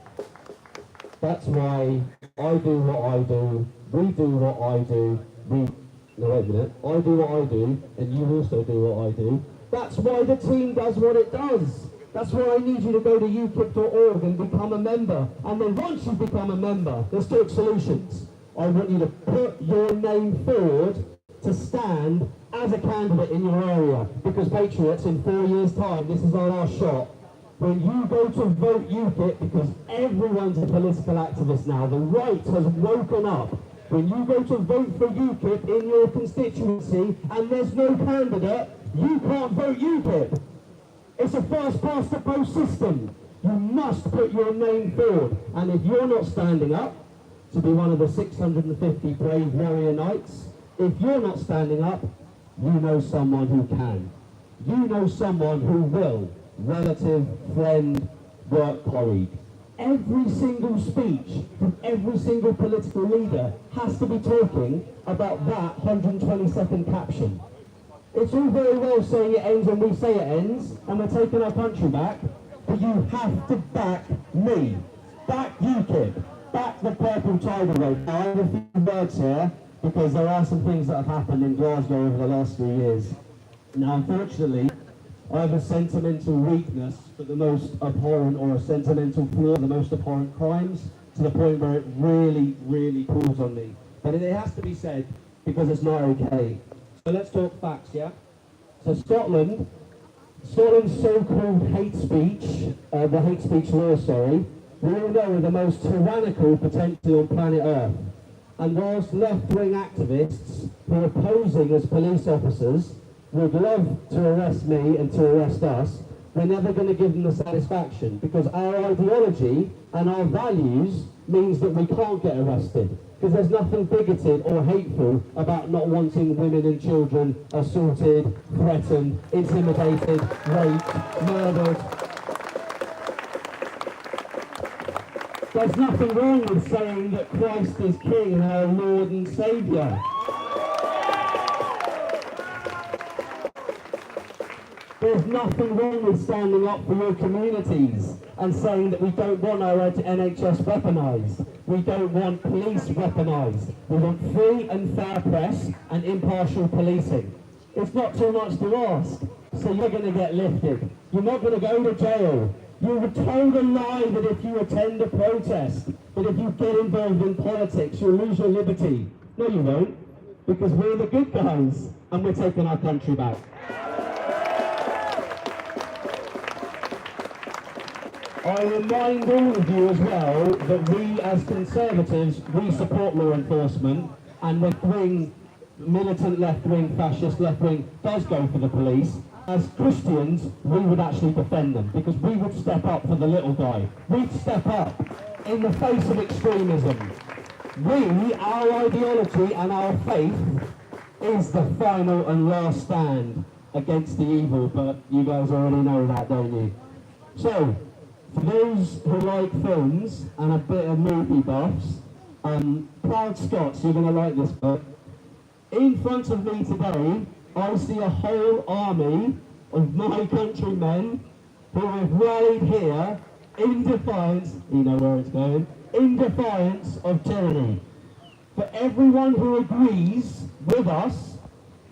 That's why I do what I do, we do what I do, no, wait a minute. I do what I do, and you also do what I do. That's why the team does what it does. That's why I need you to go to ukip.org and become a member. And then once you become a member, let's talk solutions. I want you to put your name forward to stand as a candidate in your area. Because Patriots, in 4 years' time, this is our last shot. When you go to vote UKIP, because everyone's a political activist now, the right has woken up. When you go to vote for UKIP in your constituency and there's no candidate, you can't vote UKIP. It's a first past the post system. You must put your name forward. And if you're not standing up to be one of the 650 brave warrior knights, if you're not standing up, you know someone who can. You know someone who will. Relative, friend, work colleague. Every single speech from every single political leader has to be talking about that 120-second caption. It's all very well saying it ends when we say it ends, and we're taking our country back, but you have to back me. Back UKIP. Back the Purple Tidal Wave. Now, I have a few words here, because there are some things that have happened in Glasgow over the last few years. Now, unfortunately, I have a sentimental weakness for the most abhorrent, or a sentimental flaw, the most abhorrent crimes, to the point where it really, really pulls on me. But it has to be said, because it's not okay. So let's talk facts, yeah? So Scotland's so-called hate speech, the hate speech law, sorry, we all know are the most tyrannical potentially on planet Earth. And whilst left-wing activists who are posing as police officers would love to arrest me and to arrest us, we're never going to give them the satisfaction, because our ideology and our values means that we can't get arrested, because there's nothing bigoted or hateful about not wanting women and children assaulted, threatened, intimidated, raped, murdered. There's nothing wrong with saying that Christ is King and our Lord and Saviour. There's nothing wrong with standing up for your communities and saying that we don't want our NHS weaponised. We don't want police weaponised. We want free and fair press and impartial policing. It's not too much to ask. So you're going to get lifted. You're not going to go to jail. You were told a lie that if you attend a protest, that if you get involved in politics, you'll lose your liberty. No, you won't, because we're the good guys and we're taking our country back. I remind all of you as well that we as Conservatives, we support law enforcement, and left-wing, militant left-wing, fascist left-wing does go for the police. As Christians, we would actually defend them, because we would step up for the little guy. We'd step up in the face of extremism. Our ideology and our faith is the final and last stand against the evil, but you guys already know that, don't you? So, for those who like films and a bit of movie buffs, Proud Scots, you're going to like this book. In front of me today, I see a whole army of my countrymen who have rallied here in defiance, you know where it's going, in defiance of tyranny. For everyone who agrees with us,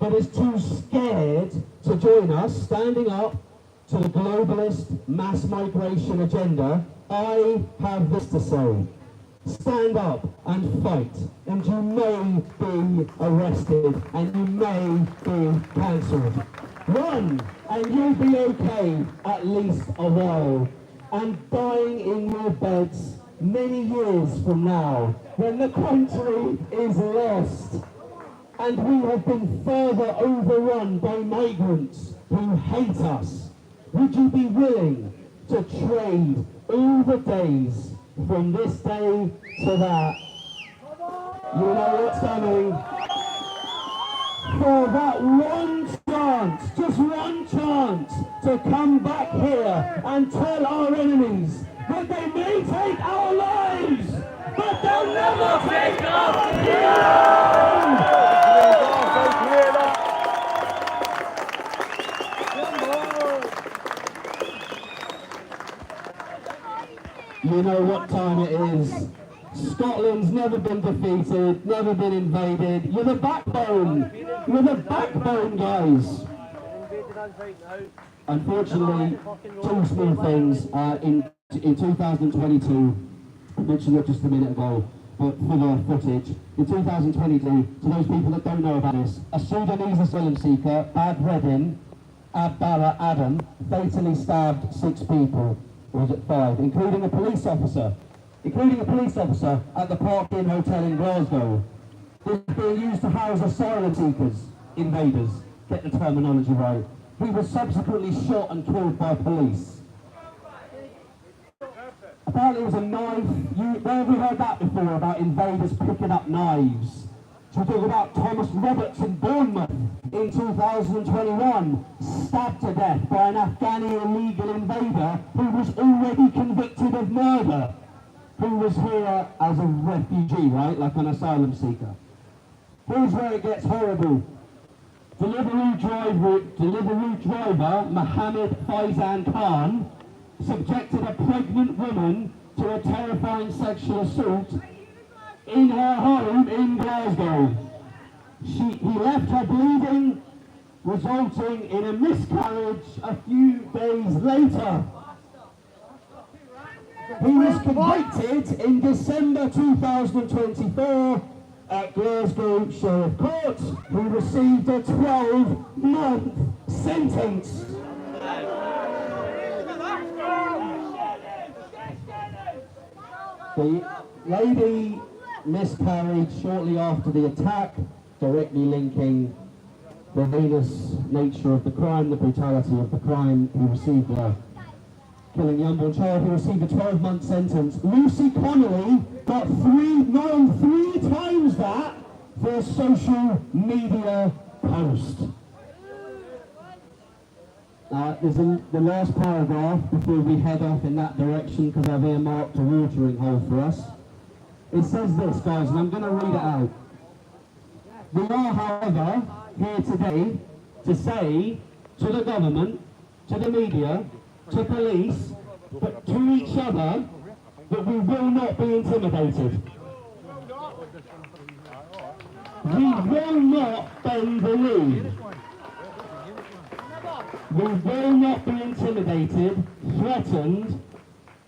but is too scared to join us, standing up to the globalist mass migration agenda, I have this to say. Stand up and fight, and you may be arrested, and you may be cancelled. Run, and you'll be okay at least a while. And dying in your beds many years from now, when the country is lost, and we have been further overrun by migrants who hate us, would you be willing to trade all the days from this day to that? You know what's coming. For that one chance, just one chance, to come back here and tell our enemies that they may take our lives, but they'll never take our freedom! You know what time it is. Scotland's never been defeated, never been invaded. You're the backbone. You're the backbone, guys. Unfortunately, two small things. In 2022, I mentioned it just a minute ago, but for the footage, in 2022, to those people that don't know about this, a Sudanese asylum seeker, Bad Reddin, Abdallah Adam, fatally stabbed 6 people. Or was it 5, including a police officer at the Park Inn Hotel in Glasgow. This is being used to house asylum seekers, invaders, get the terminology right. He was subsequently shot and killed by police. Apparently it was a knife. Where have we heard that before, about invaders picking up knives? So we talk about Thomas Roberts in Bournemouth in 2021, stabbed to death by an Afghani illegal invader who was already convicted of murder, who was here as a refugee, right, like an asylum seeker. Here's where it gets horrible. Delivery driver Mohammed Faizan Khan subjected a pregnant woman to a terrifying sexual assault in her home in Glasgow. He left her bleeding resulting in a miscarriage a few days later. He was convicted in December 2024 at Glasgow Sheriff Court. He received a 12-month sentence. The lady miscarried shortly after the attack, directly linking the heinous nature of the crime, the brutality of the crime. He received killing the unborn child. He received a 12-month sentence. Lucy Connolly got three times that for a social media post. There's the last paragraph before we head off in that direction, because I've earmarked a watering hole for us. It says this, guys, and I'm going to read it out. We are, however, here today to say to the government, to the media, to police, but to each other, that we will not be intimidated. We will not bend the knee. We will not be intimidated, threatened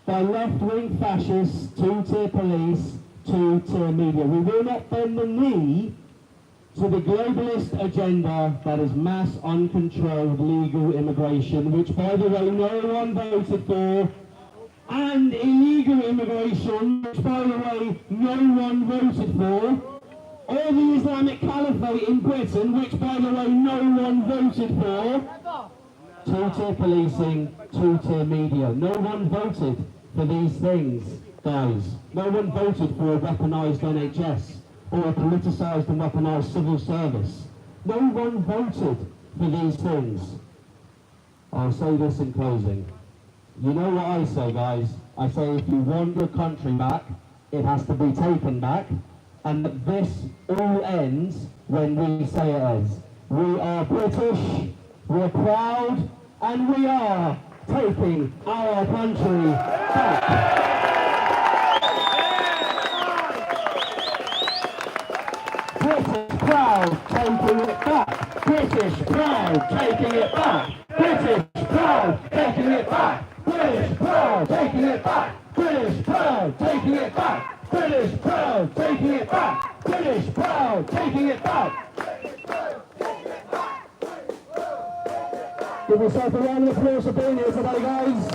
by left-wing fascists, two-tier police, two-tier media. We will not bend the knee to the globalist agenda that is mass, uncontrolled, legal immigration, which, by the way, no one voted for, and illegal immigration, which, by the way, no one voted for, or the Islamic Caliphate in Britain, which, by the way, no one voted for, two-tier policing, two-tier media. No one voted for these things, guys. No one voted for a weaponised NHS or a politicised and weaponised civil service. No one voted for these things. I'll say this in closing. You know what I say, guys? I say if you want your country back, it has to be taken back, and that this all ends when we say it ends. We are British, we're proud, and we are taking our country back. British proud, taking it back. British proud, taking it back. British proud, taking it back. British proud, taking it back. British proud, taking it back. British proud, taking it back. British proud, taking it back. Give yourself a round of applause for being here today, guys.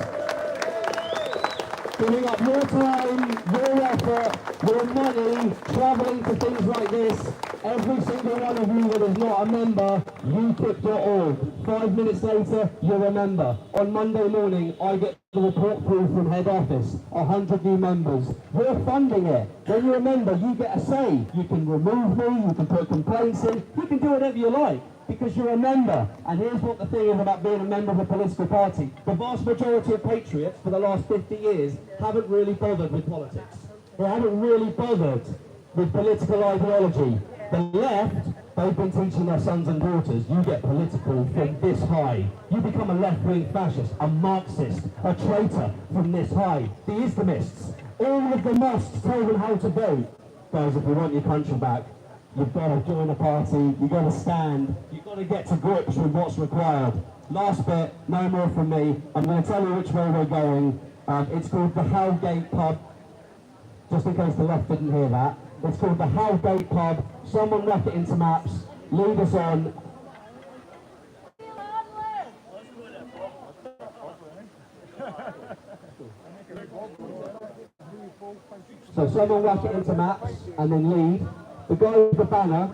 Giving up your time, your effort, your money, travelling to things like this. Every single one of you that is not a member, ukip.org. 5 minutes later, you're a member. On Monday morning, I get the report through from head office. 100 new members. We're funding it. When you're a member, you get a say. You can remove me, you can put complaints in, you can do whatever you like, because you're a member. And here's what the thing is about being a member of a political party. The vast majority of patriots for the last 50 years haven't really bothered with politics. They haven't really bothered with political ideology. The left, they've been teaching their sons and daughters, you get political from this high. You become a left-wing fascist, a Marxist, a traitor from this high. The Islamists, all of the mosques tell them how to vote. Guys, if you want your country back, you've got to join a party, you've got to stand, you've got to get to grips with what's required. Last bit, no more from me. I'm going to tell you which way we're going. It's called the Howgate Pub, just in case the left didn't hear that. It's called the Howgate Pub. Someone whack it into maps, lead us on. So someone whack it into maps and then lead. The guy with the banner,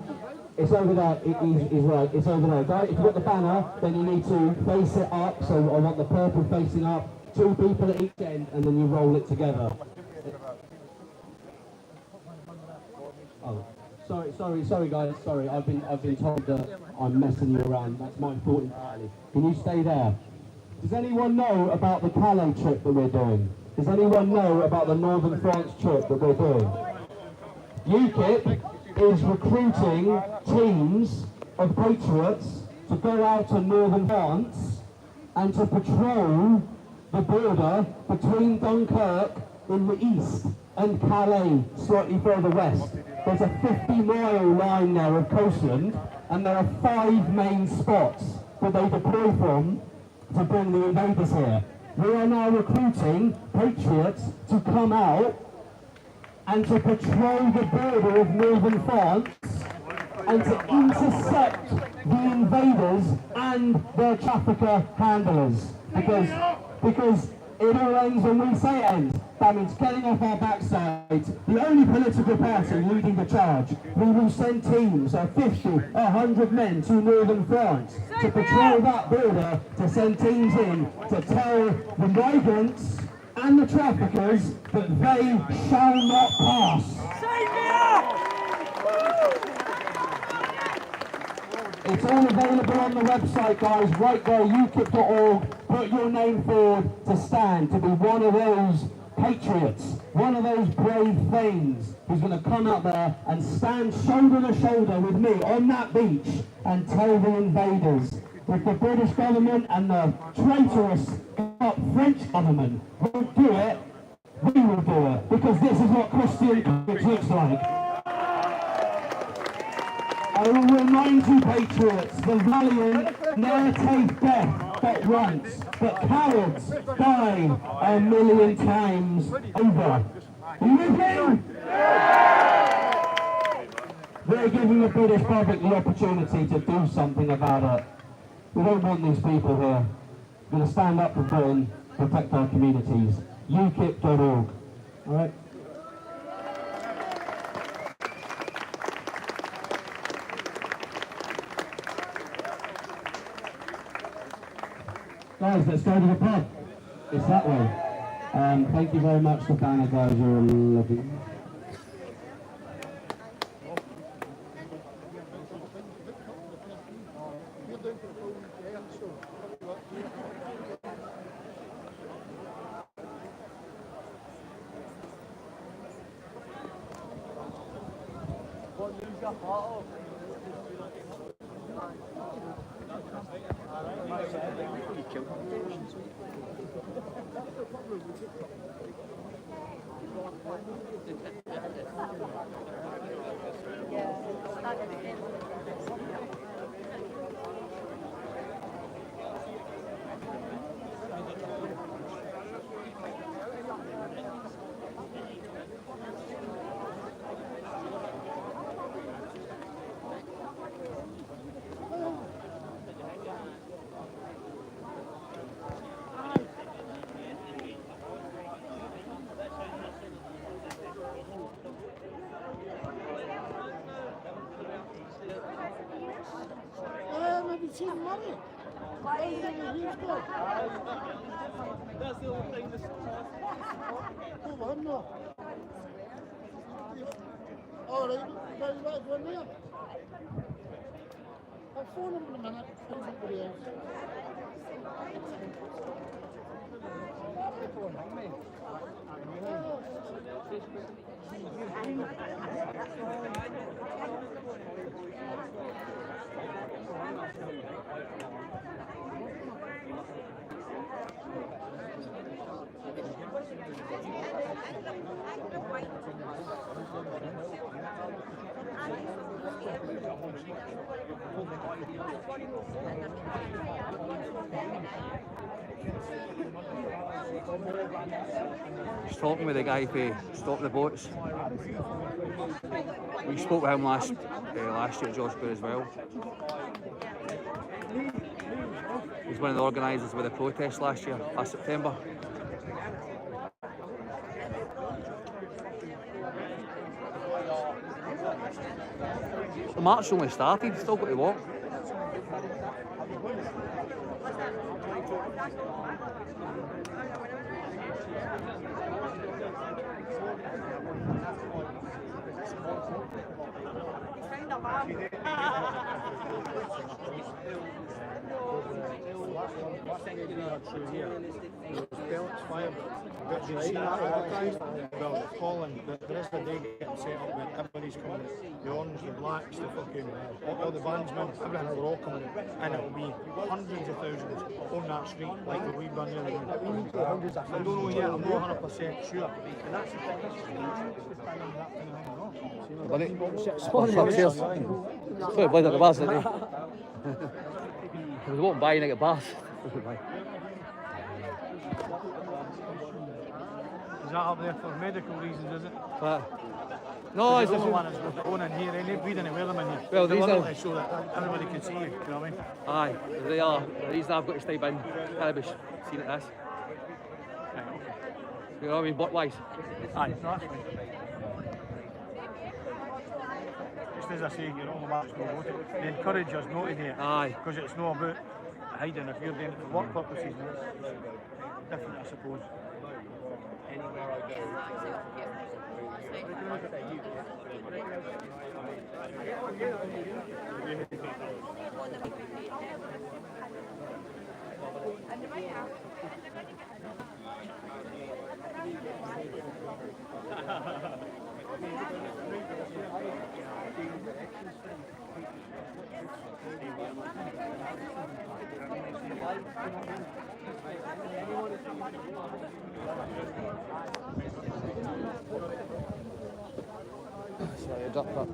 it's over there, he's right, it's over there. Guy, if you've got the banner, then you need to face it up, so I want the purple facing up, 2 people at each end, and then you roll it together. Oh, sorry guys, sorry, I've been told that I'm messing you around, that's my fault entirely. Can you stay there? Does anyone know about the Calais trip that we're doing? Does anyone know about the Northern France trip that we're doing? UKIP is recruiting teams of patriots to go out to Northern France and to patrol the border between Dunkirk in the east and Calais slightly further west. There's a 50-mile line there of coastland, and there are 5 main spots that they deploy from to bring the invaders here. We are now recruiting patriots to come out and to patrol the border of northern France and to intercept the invaders and their trafficker handlers. Because it all ends when we say it ends. That means getting off our backsides. The only political party leading the charge. We will send teams of 50, 100 men to northern France to patrol that border, to send teams in to tell the migrants and the traffickers that they shall not pass. It's all available on the website, guys, right there, ukip.org. Put your name forward to stand, to be one of those patriots, one of those brave things who's going to come out there and stand shoulder to shoulder with me on that beach and tell the invaders. If the British government and the traitorous French government won't do it, we will do it, because this is what Christian courage looks like. I will remind you, patriots, the valiant ne'er take death but once, but cowards die 1,000,000 times over. Are you with me? We're giving the British public the opportunity to do something about it. We don't want these people here. We're going to stand up for Britain, protect our communities. ukip.org. All right? Guys, let's go to the pub. It's that way. Thank you very much, the banner guys. You're lovely. That's the only thing that's all right, you guys want to go in there? I'll phone him in a minute, find somebody else. Just talking with the guy who stopped the boats. We spoke with him last year at George Bear as well. He's one of the organisers with the protest last September. The march only started, still got to walk. Well, Colin, the rest of the day getting set up with everybody's coming, the orange, the blacks, the fucking, all the bandsmen, everything, we're all coming in, and it'll be hundreds of thousands on that street like we've done the other day. I don't know yet, I'm not 100% sure. And that's the thing, Bunny. Upstairs. Sorry, blood at the bars today. I was walking by and I got bath. Is that up there for medical reasons, is it? No, it's the just only one that's going in here, and we didn't wear them in here. Well, these are so that everybody can see you, you know what I mean? Aye, they are. The reason I've got to stay bin, can't be seen at this. You know what I mean, butt-wise. Aye, no, that's fine. Just as I say, you're all the match no voting. They encourage us not to do it. Aye. Because it's not about hiding. If you're doing it for work purposes, it's different, I suppose. Anywhere I go. Sorry, I dropped that.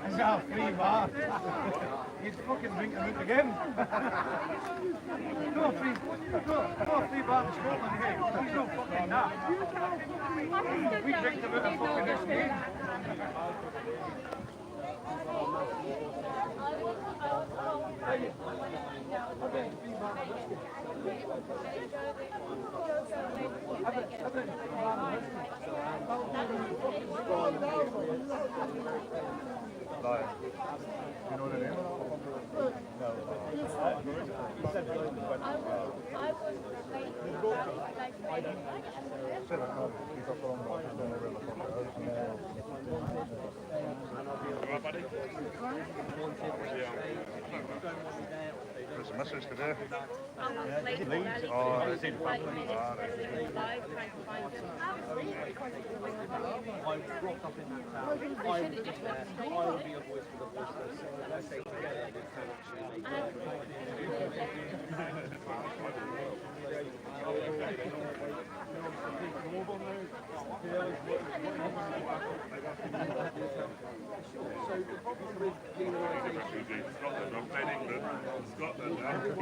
Is that a free bar? You'd fucking drink them out again. No free bar in Scotland, hey. He's not fucking that. We drink them out of fucking this game. You know the name? There's a message today. Leeds? Oh, it's in I was brought up in that town. I will be a voice for the voiceless. Let's say together we can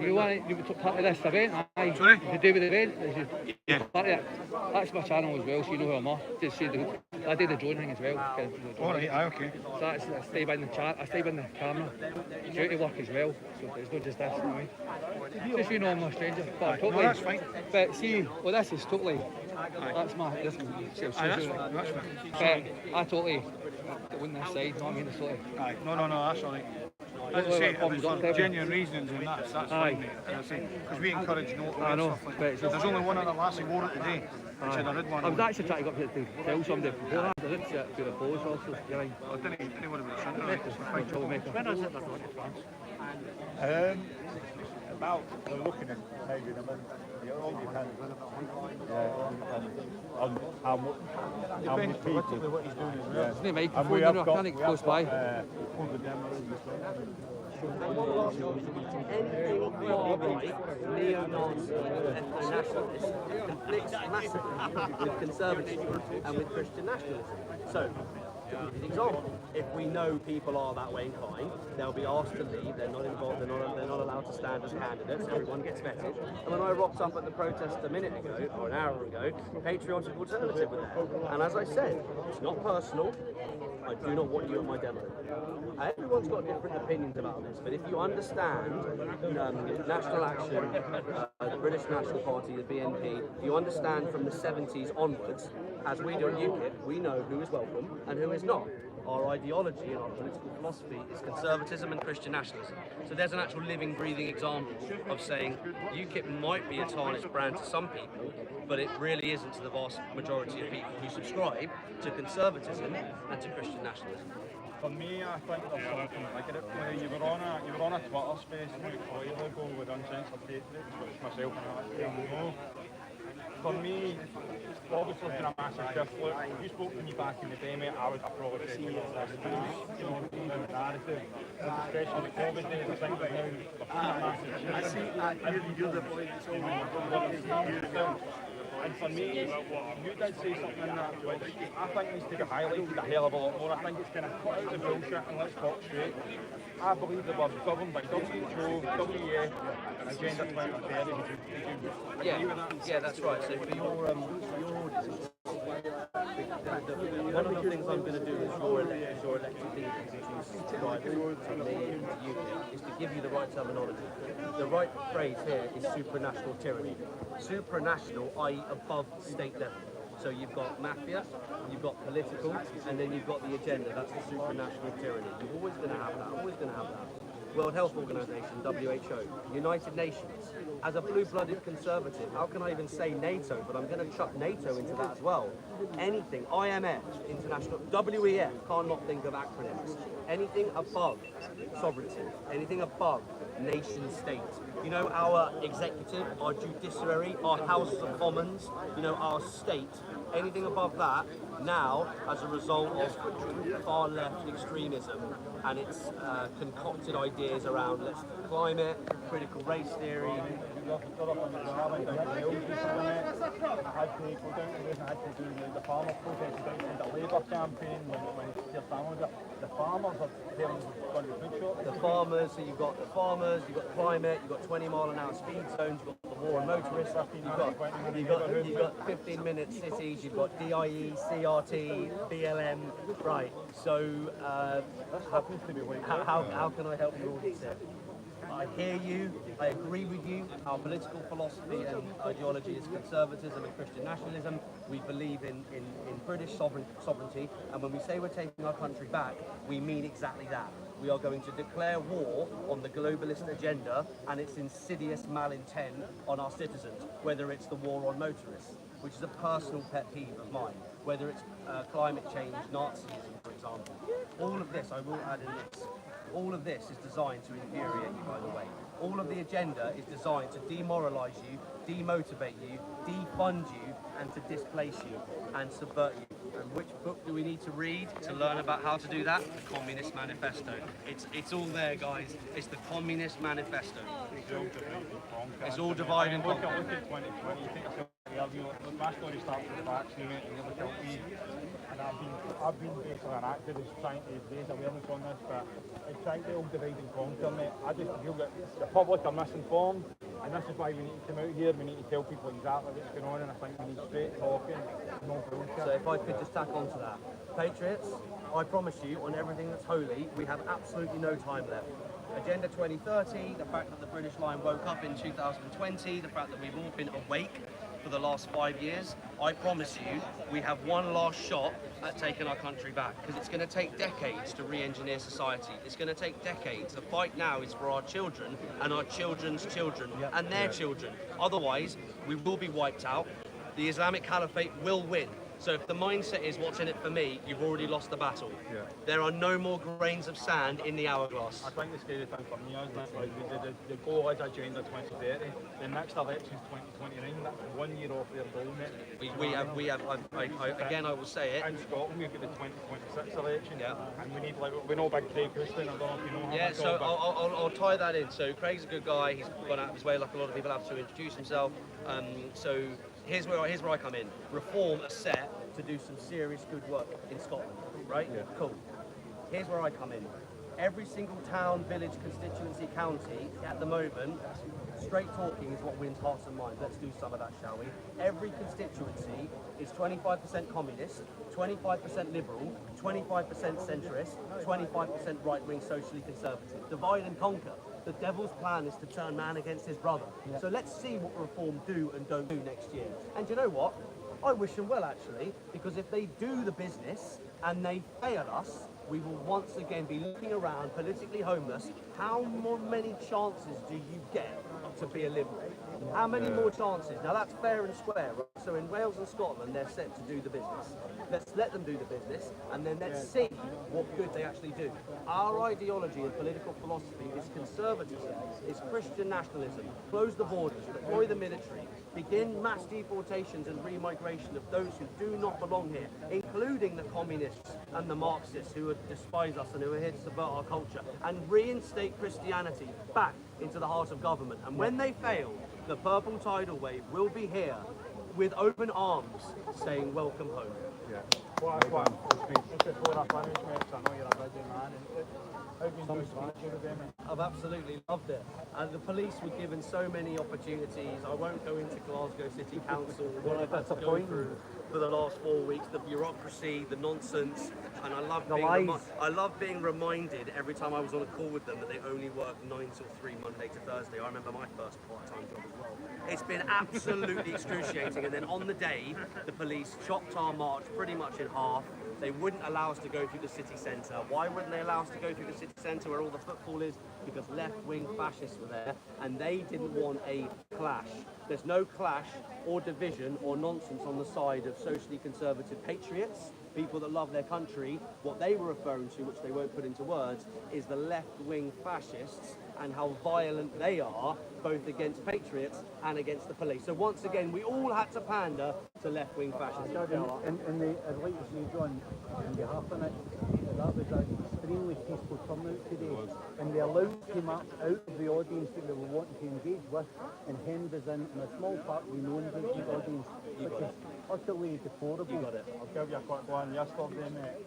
You want to took part of this event? Aye. Sorry? To do with the event? Yeah. Part of it. That's my channel as well, so you know who I'm on. Just see I did the drone thing as well. Alright, aye, okay. So that's, I stay behind the chat, I stay behind the camera. Security work as well, so it's not just this, you know what I mean? Just so you know I'm not a stranger. But I'm totally, No, that's fine. But see, well this is totally, that's my, this is Aye, that's fine, that's fine. But I totally, on this side, you know what I mean? It's totally, Aye, no, that's alright. As I say, if it's for genuine reasons and that's fine, mate. As I say, because we encourage no to I know, stuff like but that. There's only one other lassie wore it today, which I did one. I was actually trying to go up here to tell somebody beforehand, I didn't see it through the post also, you know. I didn't want to be a shunter, right? It's fine. Troublemaker. When is it they're going to France? About, we're looking at maybe the month. It all depends. On how many people. Politically what he's doing as well. Isn't it microphone, you know, I can't get close by. All the demos and stuff. Anything far right, neo-Nazi, ethno-nationalist conflicts massively with conservatism and with Christian nationalism. So, to give you an example, if we know people are that way inclined, they'll be asked to leave, they're not involved, they're not allowed to stand as candidates, everyone gets vetted. And when I rocked up at the protest a minute ago, or an hour ago, Patriotic Alternative were there. And as I said, it's not personal, I do not want you at my demo. Everyone's got different opinions about this, but if you understand National Action, the British National Party, the BNP, you understand from the 70s onwards, as we do at UKIP, we know who is welcome and who is not. Our ideology and our political philosophy is conservatism and Christian nationalism. So there's an actual living, breathing example of saying UKIP might be a tarnished brand to some people, but it really isn't to the vast majority of people who subscribe to conservatism and to Christian nationalism. For me, I think there's something like it. You were on a Twitter space a while ago with Uncensored Patriots, which myself and Alex know. For me, obviously it's been a massive shift. Look, if you spoke to me back in the day, mate, I would have probably said, you know, changing the narrative, especially the COVID days. I think that now there's been a massive shift. I see, you're the point, so and for me, you did say something in that which I think needs to be highlighted a hell of a lot more. I think it's kind of cut out the bullshit and let's talk straight. I believe that we're governed by WHO, WEF, and Agenda 2030. Would you agree with that? Yeah, that's right. So for your audience, one of the things I'm going to do is your elected leaders, which is right to me and to you, is to give you the right terminology. The right phrase here is supranational tyranny. Supranational, i.e. above state level. So you've got mafia, you've got political, and then you've got the agenda. That's the supranational tyranny. You're always going to have that, always going to have that. World Health Organization, WHO, United Nations. As a blue-blooded conservative, how can I even say NATO? But I'm going to chuck NATO into that as well. Anything, IMF, International, WEF, can't not think of acronyms. Anything above sovereignty, anything above nation state. You know, our executive, our judiciary, our Houses of Commons, you know, our state, anything above that, now, as a result of far left extremism and its concocted ideas around climate, critical race theory. I had to go down to the farmers protest against the Labour campaign when the farmers are telling going to food shops. The farmers, so you've got the farmers, you've got the climate, you've got 20-mile-an-hour speed zones, you've got the war on motorists, you've got 15-minute cities, you've got DIE, CRT, BLM, right? So how can I help you all this? I hear you, I agree with you. Our political philosophy and ideology is conservatism and Christian nationalism. We believe in British sovereignty, and when we say we're taking our country back, we mean exactly that. We are going to declare war on the globalist agenda and its insidious malintent on our citizens, whether it's the war on motorists, which is a personal pet peeve of mine, whether it's climate change, Nazism, for example. All of this, I will add in this, all of this is designed to infuriate you, by the way. All of the agenda is designed to demoralise you, demotivate you, defund you, and to displace you and subvert you. And which book do we need to read to learn about how to do that? The Communist Manifesto. It's all there, guys. It's the Communist Manifesto. It's all divide and conquer. Look at 2020, you think yourself, my story starts with vaccine, mate, and you look at me, and I've been basically an activist trying to raise awareness on this, but it's trying to all divide and conquer, mate. I just feel that the public are misinformed, and this is why we need to come out here, we need to tell people exactly what's going on, and I think we need straight talking, no bullshit. So if I could just tack on to that. Patriots, I promise you, on everything that's holy, we have absolutely no time left. Agenda 2030, the fact that the British Line woke up in 2020, the fact that we've all been awake for the last 5 years, I promise you, we have one last shot at taking our country back, because it's going to take decades to re-engineer society. It's going to take decades. The fight now is for our children and our children's children and their children. Otherwise, we will be wiped out. The Islamic Caliphate will win. So if the mindset is what's in it for me, you've already lost the battle. Yeah. There are no more grains of sand in the hourglass. I think the scary thing for me is that like, the goal is Agenda 2030. The next election is 2029. That's 1 year off their goal, mate. We have. Again, I will say it. In Scotland, we've got the 2026 election, and we need we know Big Craig Houston. I don't know if you know him. Yeah, so I'll tie that in. So Craig's a good guy. He's gone out of his way, like a lot of people have, to introduce himself. So here's where I come in. Reform are set to do some serious good work in Scotland, right? Yeah. Cool. Here's where I come in. Every single town, village, constituency, county, at the moment, straight talking is what wins hearts and minds. Let's do some of that, shall we? Every constituency is 25% communist, 25% liberal, 25% centrist, 25% right-wing socially conservative. Divide and conquer. The devil's plan is to turn man against his brother. Yeah. So let's see what Reform do and don't do next year. And you know what? I wish them well, actually, because if they do the business and they fail us, we will once again be looking around, politically homeless, how many chances do you get to be a Liberal? How many more chances? Now that's fair and square, right? So in Wales and Scotland, they're set to do the business. Let's let them do the business, and then let's see what good they actually do. Our ideology and political philosophy is conservatism, is Christian nationalism, close the borders, deploy the military, begin mass deportations and remigration of those who do not belong here, including the communists and the Marxists who despise us and who are here to subvert our culture, and reinstate Christianity back into the heart of government. And when they fail, the purple tidal wave will be here with open arms saying welcome home. Yeah. Just before I finish, mate, 'cause I know you're a busy man. How have you enjoyed speaking with them? I've absolutely loved it. And the police were given so many opportunities. I won't go into Glasgow City Council, what I've had to go through for the last 4 weeks, the bureaucracy, the nonsense, and I love being reminded every time I was on a call with them that they only work 9 till 3 Monday to Thursday. I remember my first part-time job as well. It's been absolutely excruciating, and then on the day, the police chopped our march pretty much in half. They wouldn't allow us to go through the city centre. Why wouldn't they allow us to go through the city centre where all the football is? Because left-wing fascists were there and they didn't want a clash. There's no clash or division or nonsense on the side of socially conservative patriots, people that love their country. What they were referring to, which they won't put into words, is the left-wing fascists and how violent they are, both against patriots and against the police. So once again, we all had to pander to left-wing fascists. I'd like to say, John, on behalf of it, that was an extremely peaceful turnout today, and the allowance came up out of the audience that we were wanting to engage with, and hemmed us in a small part of the non-engaged audience, which is utterly deplorable. You got it. I'll give you a quick one. Yesterday, mate,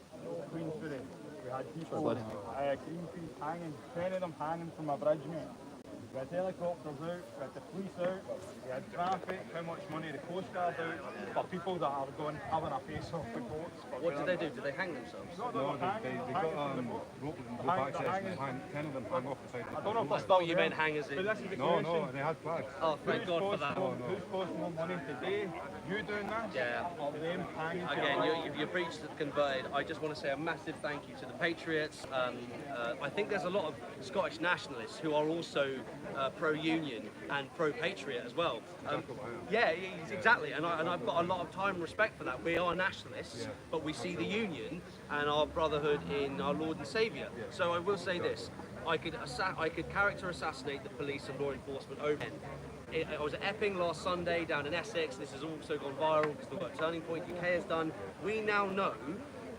Queensbury, we had people, Greenpeace hanging, 10 of them hanging from a bridge, mate. We had helicopters out, we had the police out, we had traffic, how much money the Coast Guard out, for people that are going, having a face-off with boats. What did they do? Did they hang themselves? No, they got rope access and 10 of them hang off the side of the I don't know if that's what you meant hangers in. No, they had flags. Oh, thank God for that. Who's cost more money today? You doing this? Yeah. Or them hanging? Again, you're preached and converted. I just want to say a massive thank you to the Patriots. I think there's a lot of Scottish nationalists who are also pro-union and pro-patriot as well. Yeah, exactly. And I've got a lot of time and respect for that. We are nationalists, but we see the union and our brotherhood in our Lord and Saviour. So I will say this: I could character assassinate the police and law enforcement over. I was at Epping last Sunday down in Essex. This has also gone viral because the work Turning Point UK has done. We now know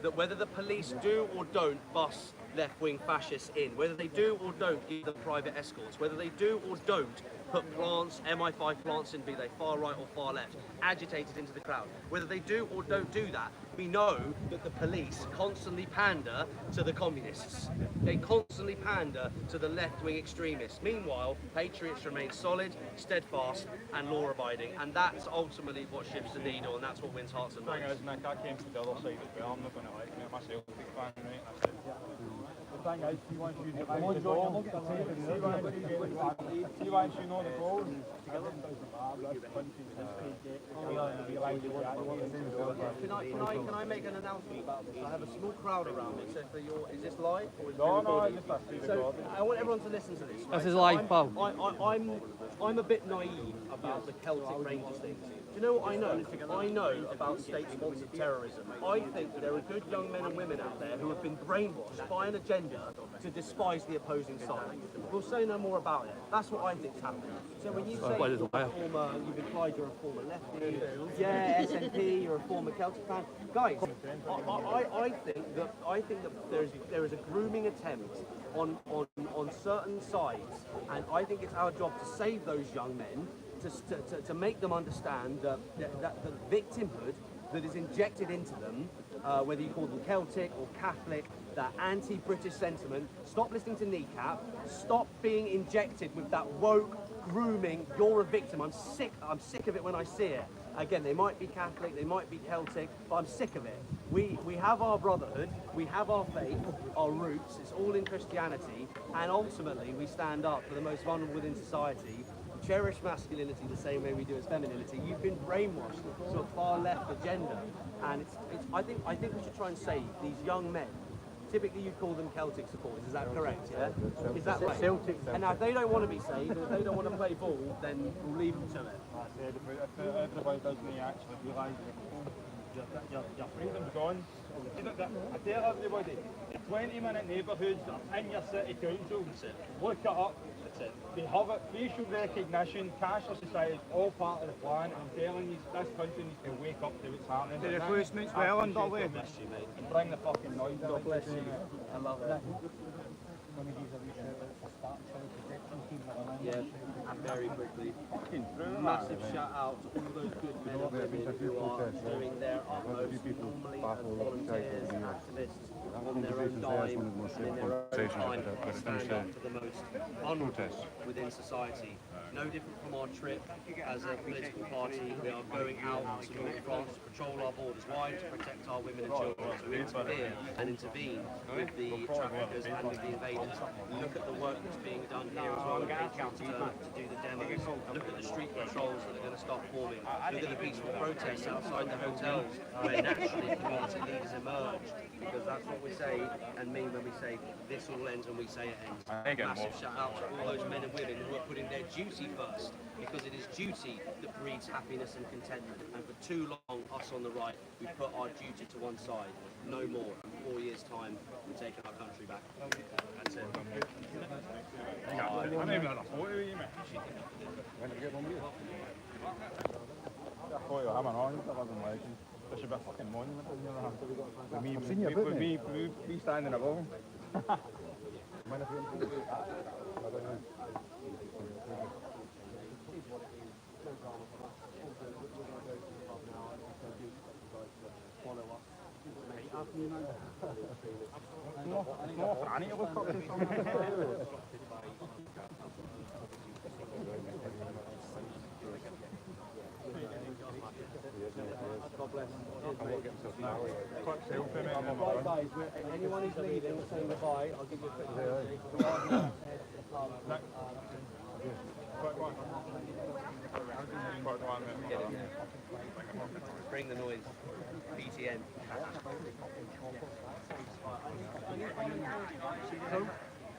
that whether the police do or don't bus left-wing fascists in, whether they do or don't give them private escorts, whether they do or don't put plants, MI5 plants in, be they far right or far left, agitated into the crowd, whether they do or don't do that, we know that the police constantly pander to the communists. They constantly pander to the left-wing extremists. Meanwhile, patriots remain solid, steadfast and law-abiding, and that's ultimately what shifts the needle, and that's what wins hearts and minds. The thing is, Nick, I came to the other side as well. I'm not going to lie, mate, myself, big fan, right? I said, the thing is, see once you get the ball, see once you know the goal, Can I make an announcement about this? I have a small crowd around me, so is this live? Or is no, just a free so I want everyone to listen to this. Right? This is live, pal. I'm a bit naive about the Celtic Rangers thing. Do you know what I know? I know about state-sponsored terrorism. I think that there are good young men and women out there who have been brainwashed by an agenda to despise the opposing side. We'll say no more about it. That's what I think's happening. So when you say you've implied you're a former lefty, yeah, SNP, you're a former Celtic fan, guys, I think that there is a grooming attempt on certain sides, and I think it's our job to save those young men, to make them understand that the victimhood that is injected into them, whether you call them Celtic or Catholic, that anti-British sentiment, stop listening to Kneecap, stop being injected with that woke grooming, you're a victim. I'm sick of it when I see it. Again, they might be Catholic, they might be Celtic, but I'm sick of it. We have our brotherhood, we have our faith, our roots, it's all in Christianity, and ultimately we stand up for the most vulnerable within society, cherish masculinity the same way we do as femininity. You've been brainwashed to a far left agenda, and I think we should try and save these young men typically you'd call them Celtic supporters, is that correct, yeah? Is that right? Celtic. And now if they don't want to be saved, if they don't want to play ball, then we'll leave them to it. I said, if everybody doesn't actually realise your freedom's gone. I tell everybody, the 20-minute neighbourhoods that are in your city council, look it up. They have it, facial recognition, cashless society is all part of the plan, and I'm telling you, this country needs to wake up to what's happening. The replacements well underway. And bring the fucking noise down. God bless you. I love it. Yeah, and very quickly, massive shout out to all those good men and women who are doing their utmost, normally as volunteers, activists, on their own dime and in their own time to stand up for the most vulnerable within society. No different from our trip as a political party, we are going out to North France to patrol our borders wide to protect our women and children, to interfere and intervene with the traffickers and with the invaders. Look at the work that's being done here as well, to do the demos. Look at the street patrols that are going to start forming. Look at the peaceful protests outside the hotels where naturally community leaders emerge, because that's what we say and mean when we say this all ends when we say it ends. Massive shout out to all those men and women who are putting their duty first, because it is duty that breeds happiness and contentment, and for too long us on the right we put our duty to one side. No more. In 4 years time we're taking our country back. That's it. I'm not even on a photo with you, mate. I thought you were having on, that wasn't legend. There should be a fucking monument in here. With me standing above him. No, Franny to look up to something. God bless. Right, guys, anyone who's leaving or saying goodbye, I'll give you a quick Bring the noise. BTN.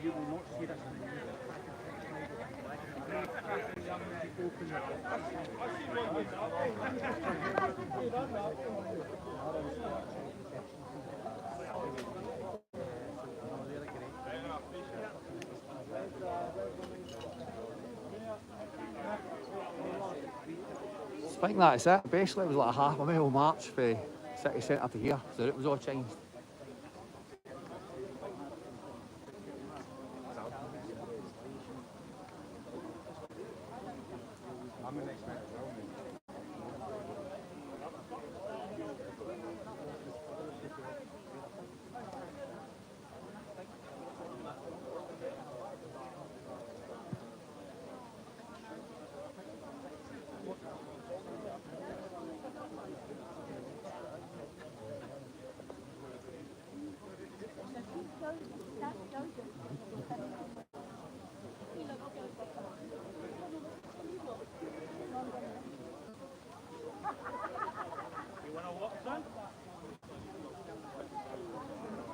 You will not see that. I think that's it. Basically, it was like a half a mile march for city centre to here, so it was all changed.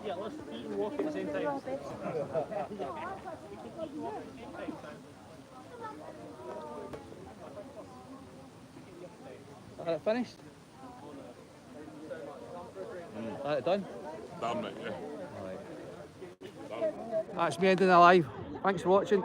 Yeah, let's eat and walk at the same time. Is it finished? Is it done? Damn it, yeah. That's me ending the live. Thanks for watching.